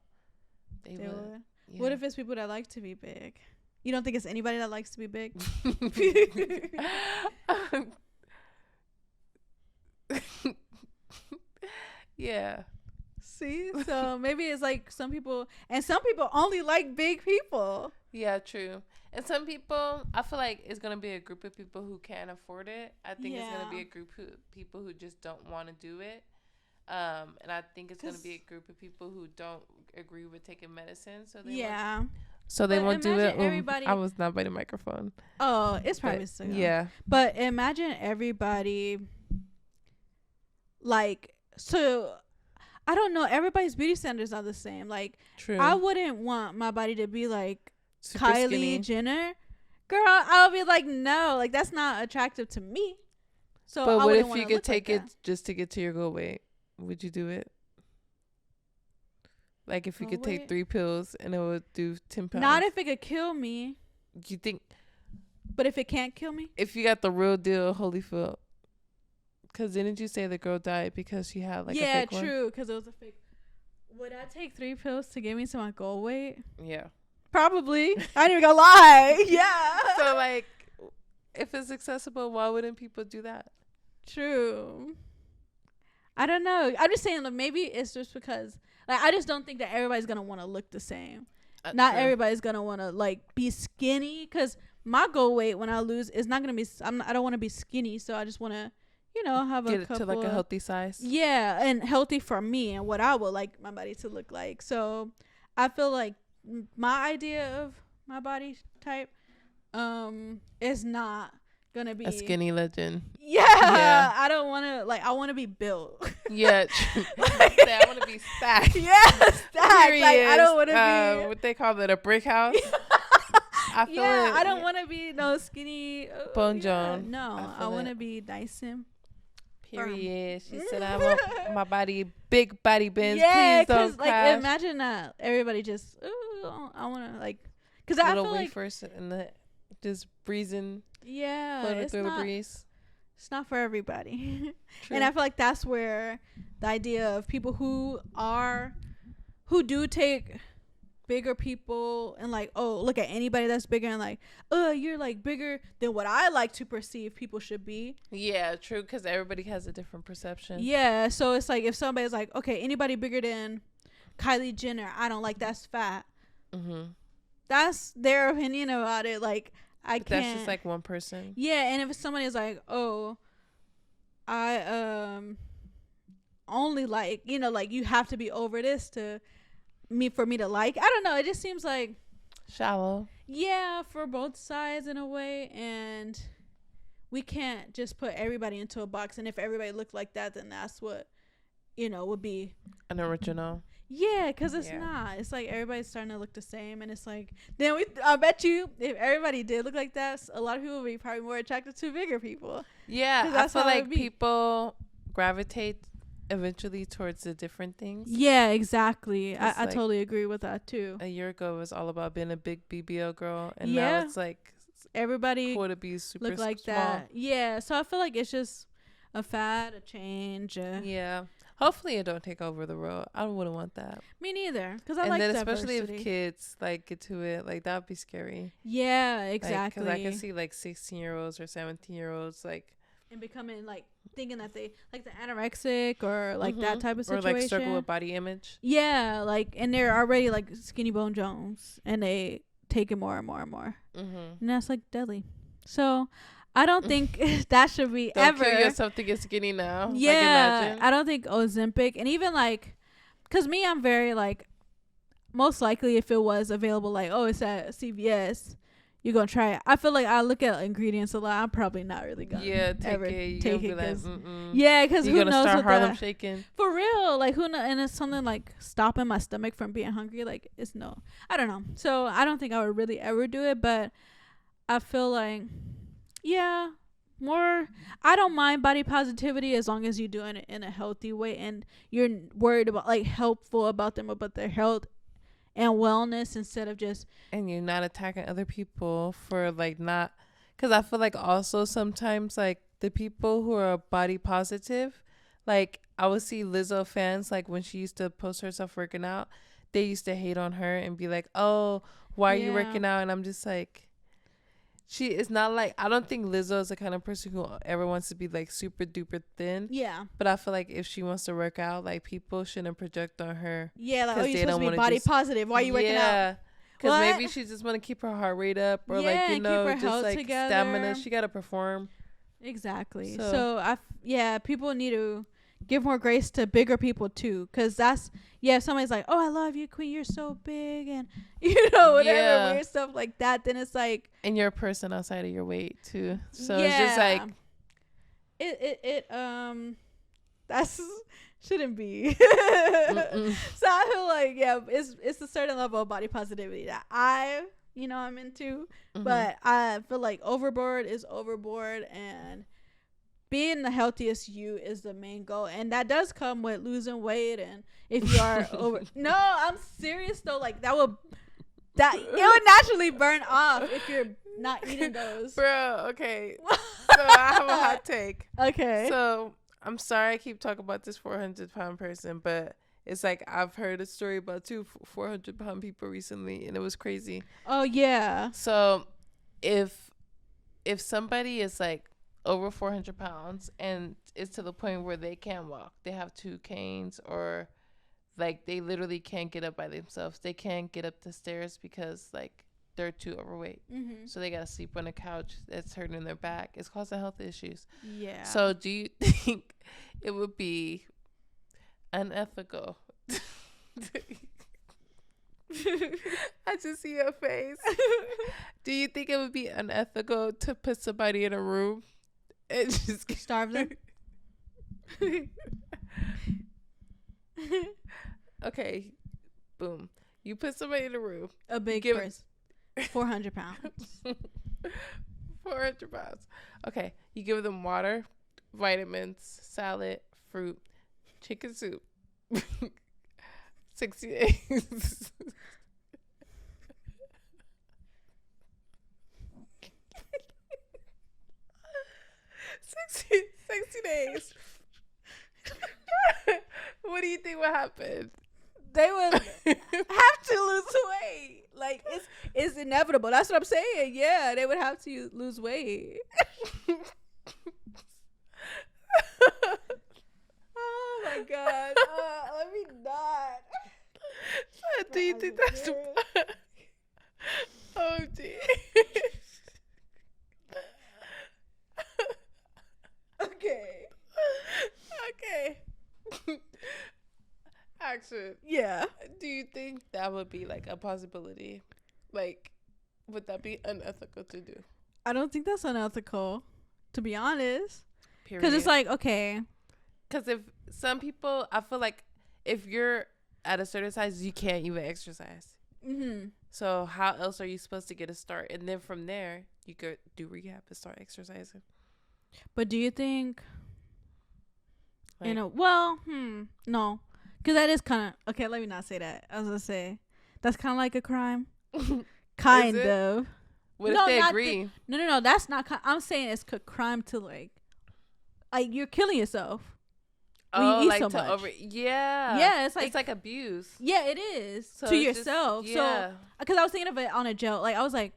they would. Yeah. What if it's people that like to be big? You don't think it's anybody that likes to be big? Yeah. See, so maybe it's like some people only like big people. Yeah, true. And some people, I feel like it's gonna be a group of people who can't afford it. I think it's gonna be a group of people who just don't want to do it. And I think it's gonna be a group of people who don't agree with taking medicine. So they won't do it. Everybody, I was not by the microphone. Oh, it's probably still. Yeah. But imagine everybody. Like, so I don't know. Everybody's beauty standards are the same. Like, true. I wouldn't want my body to be like super Kylie skinny. Jenner. Girl, I'll be like, no, like that's not attractive to me. So, but what if you could take it just to get to your goal weight? Would you do it? Like if you could take 3 pills and it would do 10 pounds. Not if it could kill me. You think? But if it can't kill me? If you got the real deal, Holyfield. Because didn't you say the girl died because she had like a fake one? Yeah, true. Because it was a fake. Would I take 3 pills to get me to my goal weight? Yeah. Probably. I ain't even gonna lie. Yeah. So like, if it's accessible, why wouldn't people do that? True. I don't know. I'm just saying, like, maybe it's just because, like, I just don't think that everybody's gonna want to look the same. Not true. Everybody's gonna want to like be skinny. Because my goal weight when I lose is not gonna be. I don't want to be skinny. So I just want to, you know, have get a couple. Get it to like a healthy size. Yeah, and healthy for me and what I would like my body to look like. So I feel like my idea of my body type is not gonna be a skinny legend. Yeah. I don't want to, like, I want to be built. Yeah. I want to be stacked. Yeah, stacked. Like, I don't want to be what they call it, a brick house. I feel I don't want to be no skinny bone Joan. No, I want to be nice and period. She said I want my body, big body bends. Yeah, please don't like imagine that everybody just I want to, like, because I feel like first in the just breezing. Yeah, it's not. Breeze. It's not for everybody. And I feel like that's where the idea of people who do take bigger people and, like, oh, look at anybody that's bigger and, like, oh, you're, like, bigger than what I like to perceive people should be. Yeah, true, because everybody has a different perception. Yeah, so it's like if somebody's like, okay, anybody bigger than Kylie Jenner, I don't like, that's fat. Mm-hmm. That's their opinion about it. Like, I can't. That's just like one person. Yeah, and if somebody is like, oh, I only like, you know, like, you have to be over this for me to like. I don't know. It just seems like shallow. Yeah, for both sides in a way, and we can't just put everybody into a box. And if everybody looked like that, then that's what, you know, would be an original. Yeah, because it's not. It's like everybody's starting to look the same, and it's like, then I bet you if everybody did look like that, a lot of people would be probably more attracted to bigger people. Yeah, I feel like people gravitate eventually towards the different things. Yeah, exactly. I totally agree with that too. A year ago it was all about being a big BBL girl, and now it's like everybody cool to be super look like small. that. Yeah, so I feel like it's just a fad, a change. Yeah. Hopefully it don't take over the world. I wouldn't want that. Me neither, because I like diversity. Especially if kids like get to it, like that would be scary. Yeah, exactly. Because I can see like 16-year-olds or 17-year-olds like and becoming like thinking that they like the anorexic or like that type of situation, or like struggle with body image. Yeah, like, and they're already like skinny bone Jones, and they take it more and more and more, and that's like deadly. So I don't think that should be don't ever. Kill yourself to get skinny now. Yeah, like, I don't think Ozempic, and even like, cause me, I'm very like, most likely if it was available, like, oh, it's at CVS, you're gonna try it. I feel like I look at ingredients a lot. I'm probably not really gonna take it. Cause who knows start what Harlem shaking for real? Like who knows? And it's something like stopping my stomach from being hungry. Like it's I don't know. So I don't think I would really ever do it, but I feel like. Yeah, more. I don't mind body positivity as long as you're doing it in a healthy way and you're worried about, like, helpful about them, about their health and wellness, instead of just. And you're not attacking other people for like not, because I feel like also sometimes like the people who are body positive, like I would see Lizzo fans, like when she used to post herself working out, they used to hate on her and be like, oh, why are you working out? And I'm just like. She is not like, I don't think Lizzo is the kind of person who ever wants to be like super duper thin. Yeah. But I feel like if she wants to work out, like people shouldn't project on her. Yeah, like, oh, you're supposed to be body positive. Why are you working out? Yeah. Because maybe she just want to keep her heart rate up or like, you know, just like together. Stamina. She got to perform. Exactly. So people need to give more grace to bigger people too. Because that's, if somebody's like, oh, I love you, queen, you're so big, and you know, whatever weird stuff like that, then it's like, and you're a person outside of your weight too, so it's just like that's shouldn't be. So I feel like it's a certain level of body positivity that I'm into, but I feel like overboard is overboard, and being the healthiest you is the main goal, and that does come with losing weight. And if you are over, no, I'm serious though. Like it would naturally burn off if you're not eating those. Bro, okay. So I have a hot take. Okay. So I'm sorry I keep talking about this 400-pound person, but it's like I've heard a story about 2 400-pound people recently, and it was crazy. Oh yeah. So if somebody is like over 400 pounds and it's to the point where they can't walk, they have 2 canes, or like they literally can't get up by themselves, they can't get up the stairs because like they're too overweight, so they gotta sleep on a couch that's hurting their back. It's causing health issues. Yeah. So do you think it would be unethical I just see your face. Do you think it would be unethical to put somebody in a room and just starve them? Okay, boom. You put somebody in a room. A big person. 400 pounds. 400 pounds. Okay, you give them water, vitamins, salad, fruit, chicken soup. 60 days. 60 days. What do you think would happen? They would have to lose weight. Like, it's inevitable. That's what I'm saying. Yeah, they would have to lose weight. Oh my God. Let me not. Do you think that's OMG? Okay. Action. Yeah. Do you think that would be like a possibility? Like, would that be unethical to do? I don't think that's unethical, to be honest. Because it's like, okay. Because if some people, I feel like if you're at a certain size, you can't even exercise. Mm-hmm. So how else are you supposed to get a start? And then from there, you could do rehab and start exercising. But do you think, like, no. Because that is kind of, okay, let me not say that. I was going to say, that's kind of like a crime. Kind of. What if they agree? No, that's not, I'm saying it's a crime to like you're killing yourself. Oh, like so to yeah, it's like abuse. Yeah, it is to yourself. So because I was thinking of it on a joke, like I was like,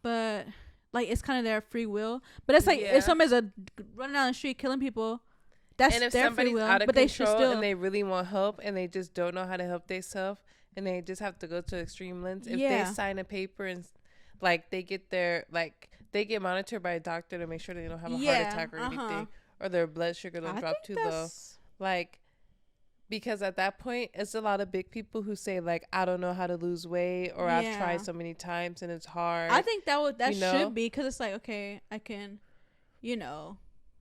but like it's kind of their free will. But it's like if somebody's running down the street killing people, that's their free will. Out of but control, they should still, and they really want help, and they just don't know how to help themselves, and they just have to go to extreme lengths. If they sign a paper and like they get they get monitored by a doctor to make sure they don't have a heart attack or anything, or their blood sugar don't drop too low. Like, because at that point, it's a lot of big people who say, like, I don't know how to lose weight, or I've tried so many times and it's hard. I think that should be, because it's like, okay, I can,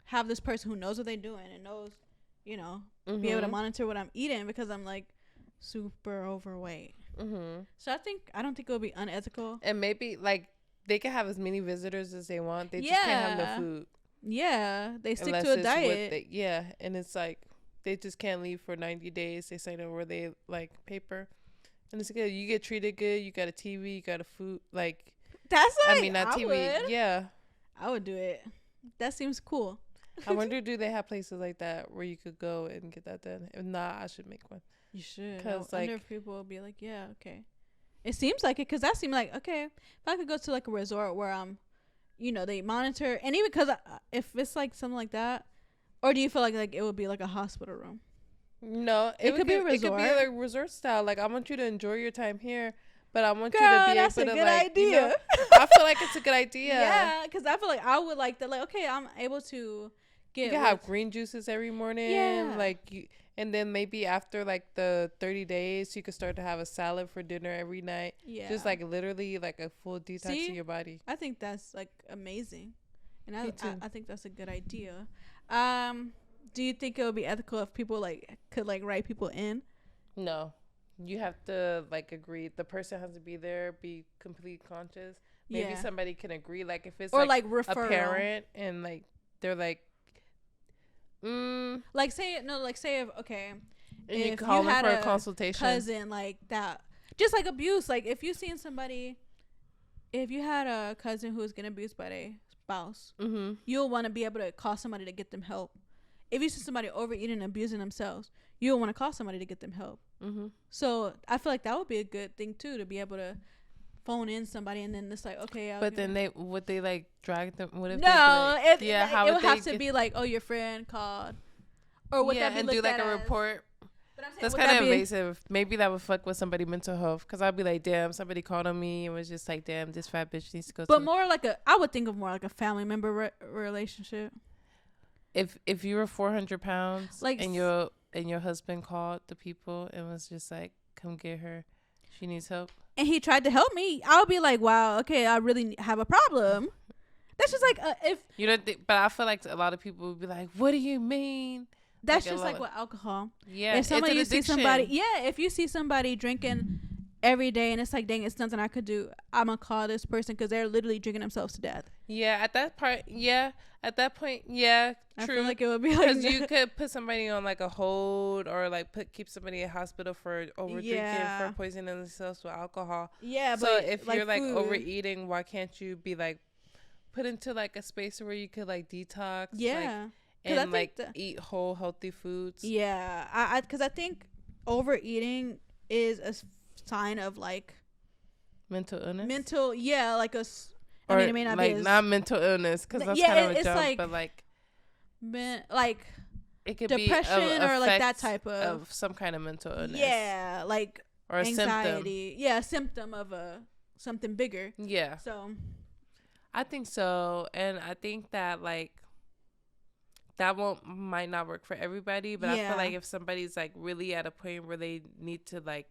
have this person who knows what they're doing and knows, be able to monitor what I'm eating because I'm, like, super overweight. Mm-hmm. So I don't think it would be unethical. And maybe, like, they can have as many visitors as they want. They just can't have no food. Yeah, they stick to a diet. And it's like, they just can't leave for 90 days. They sign over they like paper, and it's good. You get treated good. You got a TV. You got a food. Like that's like, I mean, not TV. Would. Yeah, I would do it. That seems cool. I wonder, do they have places like that where you could go and get that done? If not, I should make one. You should. Because I wonder if people will be like, yeah, okay. It seems like it, because that seemed like, okay, if I could go to like a resort where they monitor, and even because if it's like something like that. Or do you feel like it would be like a hospital room? No, it could be a resort. It could be like resort style. Like, I want you to enjoy your time here, but I want you to be able to like. That's a good idea. I feel like it's a good idea. Yeah, because I feel like I would like that. Like, okay, I'm able to get. You can have green juices every morning. Yeah. And then maybe after like the 30 days, you could start to have a salad for dinner every night. Yeah. Just like literally like a full detox in your body. I think that's like amazing, and I think that's a good idea. Do you think it would be ethical if people could write people in? No, you have to agree. The person has to be there, be completely conscious. Maybe somebody can agree, if it's a parent and they're say if okay, and you call them for a consultation, cousin that, just like abuse. Like if you seen somebody, if you had a cousin who was getting abused by their spouse, you'll want to be able to call somebody to get them help. If you see somebody overeating and abusing themselves, you'll want to call somebody to get them help. So I feel like that would be a good thing too, to be able to phone in somebody, and then it's like, okay. But then would they drag them? What if it would have to be your friend called, or would that be and do a report? That's kind of invasive. Maybe that would fuck with somebody's mental health, because I'd be like, damn, somebody called on me and was just like, damn, this fat bitch needs to go. But more I would think of more like a family member relationship. If you were 400 pounds and your husband called the people and was just like, come get her, She needs help. And he tried to help me. I'll be like, wow, okay, I really have a problem. That's just like if you don't think, but I feel like a lot of people would be like, what do you mean? That's like just like with alcohol. Yeah. If somebody you see somebody, if you see somebody drinking every day and it's like, dang, it's nothing I could do, I'm gonna call this person because they're literally drinking themselves to death. Yeah, at that point, true. I feel like it would be like, because you could put somebody on like a hold or like keep somebody in hospital for over drinking, for poisoning themselves with alcohol. Yeah, so if like you're like overeating, why can't you be like put into like a space where you could like detox? Yeah. Like, and like eat whole healthy foods. Yeah, because I think overeating is a sign of like mental illness. Like a. I mean, it may not like be not mental illness because that's kind of a joke, like, but like it could depression be or like that type of some kind of mental illness. Yeah, like or anxiety. Symptom. Yeah, a symptom of something bigger. Yeah. So I think so, and I think that like that might not work for everybody, but I feel like if somebody's like really at a point where they need to like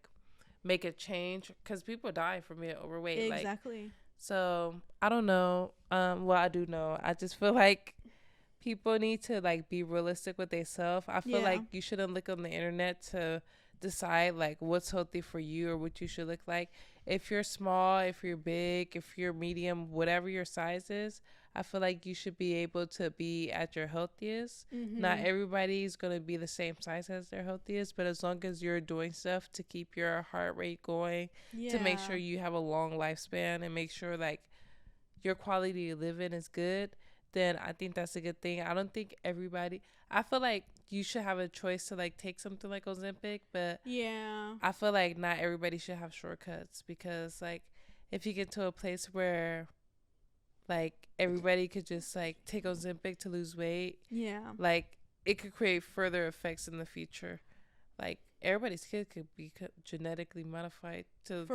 make a change, because people die from being overweight. Exactly. Like, so I don't know. Well, I do know. I just feel like people need to like be realistic with themselves. I feel like you shouldn't look on the internet to decide like what's healthy for you or what you should look like. If you're small, if you're big, if you're medium, whatever your size is, I feel like you should be able to be at your healthiest. Mm-hmm. Not everybody's going to be the same size as their healthiest, but as long as you're doing stuff to keep your heart rate going, to make sure you have a long lifespan and make sure like your quality of living is good, then I think that's a good thing. I don't think I feel like you should have a choice to like take something like Ozempic, but I feel like not everybody should have shortcuts, because like if you get to a place where like everybody could just like take Ozempic to lose weight, like it could create further effects in the future. Like everybody's kid could be genetically modified to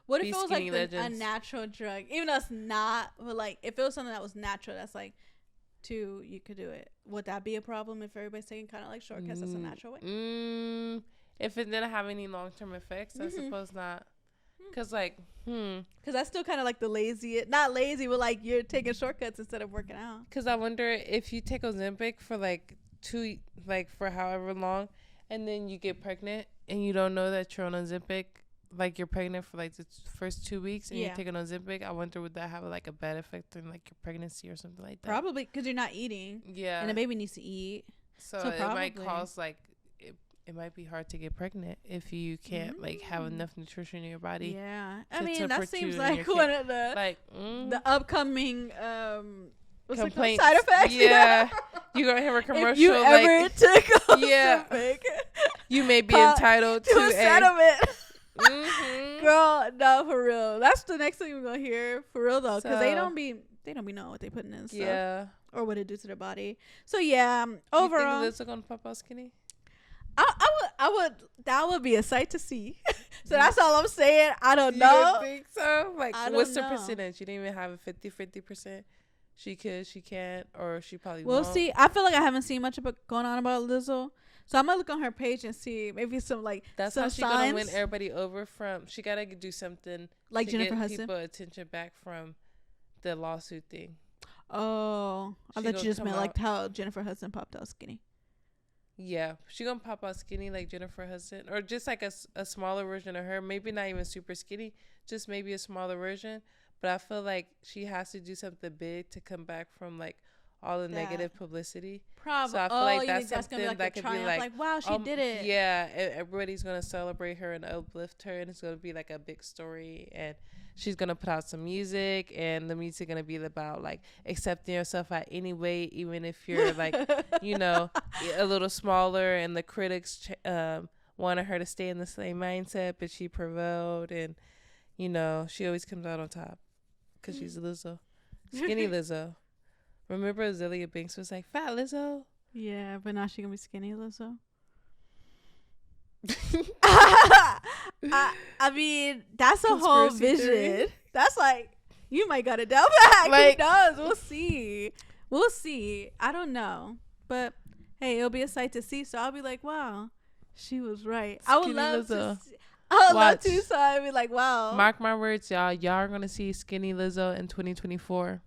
what if it was like a natural drug, even though it's not, but like if it was something that was natural, that's like you could do it. Would that be a problem if everybody's taking kind of like shortcuts? That's a natural way. If it didn't have any long-term effects, I suppose not. Because like because that's still kind of like not lazy, but like you're taking shortcuts instead of working out. Because I wonder if you take Ozempic for like for however long, and then you get pregnant and you don't know that you're on Ozempic, like you're pregnant for like the first 2 weeks and you're taking Ozempic, I wonder would that have like a bad effect on like your pregnancy or something like that? Probably, because you're not eating. Yeah. And the baby needs to eat. So it might cause like it might be hard to get pregnant if you can't like have enough nutrition in your body. Yeah. I mean, that seems like one of the the upcoming complaints. Side effects. Yeah. You're going to hear a commercial. If you ever took Ozempic, you may be entitled to a settlement. Girl, no, for real. That's the next thing we're going to hear. For real, though. Because they don't be knowing what they putting in stuff. Yeah. Or what it do to their body. So, yeah. Overall. You think Lizzo going to pop out skinny? I would. That would be a sight to see. So that's all I'm saying. I don't know. You think so? Like, what's the percentage? You didn't even have a 50%. She could, she can't, or she probably won't. We'll see. I feel like I haven't seen much going on about Lizzo, so I'm gonna look on her page and see maybe some like that's some how she signs. Gonna win everybody over from. She gotta do something like to Jennifer get Hudson. people attention back from the lawsuit thing. Oh, I thought you just meant like how Jennifer Hudson popped out skinny. Yeah, she gonna pop out skinny like Jennifer Hudson, or just like a smaller version of her. Maybe not even super skinny, just maybe a smaller version. But I feel like she has to do something big to come back from like all the negative publicity. Probably. So I feel like that's something gonna be like that could be like, wow, she did it. Yeah, everybody's gonna celebrate her and uplift her, and it's gonna be like a big story. And she's gonna put out some music, and the music gonna be about like accepting yourself at any weight, even if you're like, you know, a little smaller. And the critics wanted her to stay in the same mindset, but she prevailed, and you know, she always comes out on top. Because she's Lizzo. Skinny Lizzo. Remember Azealia Banks was like, fat Lizzo? Yeah, but now she going to be skinny Lizzo. I mean, that's a whole vision. Theory. That's like, you might got it down back. Like, who knows? We'll see. I don't know. But, hey, it'll be a sight to see. So I'll be like, wow, she was right. I would love to see. Oh, love too. So I'd be like, wow. Mark my words, y'all. Y'all are gonna see skinny Lizzo in 2024.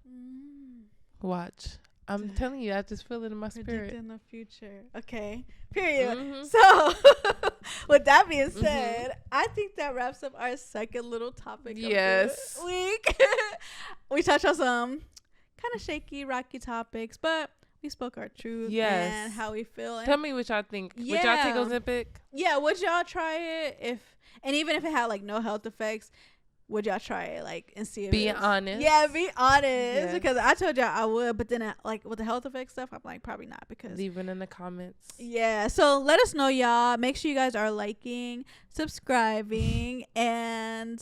Watch. I'm telling you, I just feel it in my spirit. In the future. Okay. Period. So, with that being said, I think that wraps up our second little topic of the week. We touched on some kind of shaky, rocky topics, but we spoke our truth and how we feel. Tell me what y'all think. Would y'all take Ozempic? Yeah, would y'all try it? And even if it had like no health effects, would y'all try it, like, and see if be honest? Yeah, be honest. Because I told y'all I would, but then like with the health effects stuff, I'm like probably not. Because leave it in the comments. Yeah, so let us know, y'all. Make sure you guys are liking, subscribing, and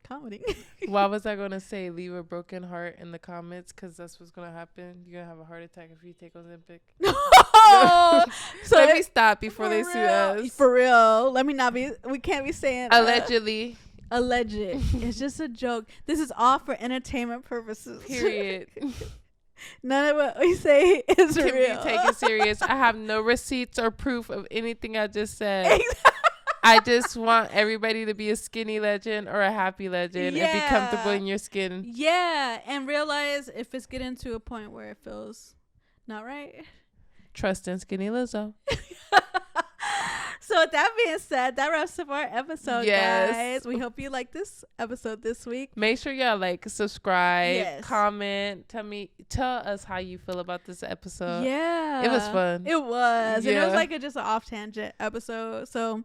commenting. Why was I gonna say leave a broken heart in the comments? Because that's what's gonna happen. You're gonna have a heart attack if you take Ozempic. So let me stop before they sue us. For real. Let me not be. We can't be saying allegedly. Alleged. It's just a joke. This is all for entertainment purposes. Period. None of what we say is real. Can be taken serious. I have no receipts or proof of anything I just said. I just want everybody to be a skinny legend or a happy legend and be comfortable in your skin. Yeah, and realize if it's getting to a point where it feels not right. Trust in skinny Lizzo. So with that being said, that wraps up our episode, guys. We hope you like this episode this week. Make sure y'all like, subscribe, comment. Tell us how you feel about this episode. Yeah. It was fun. It was. Yeah. And it was like just an off tangent episode. So,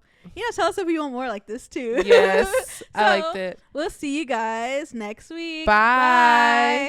tell us if you want more like this too. Yes. I liked it. We'll see you guys next week. Bye.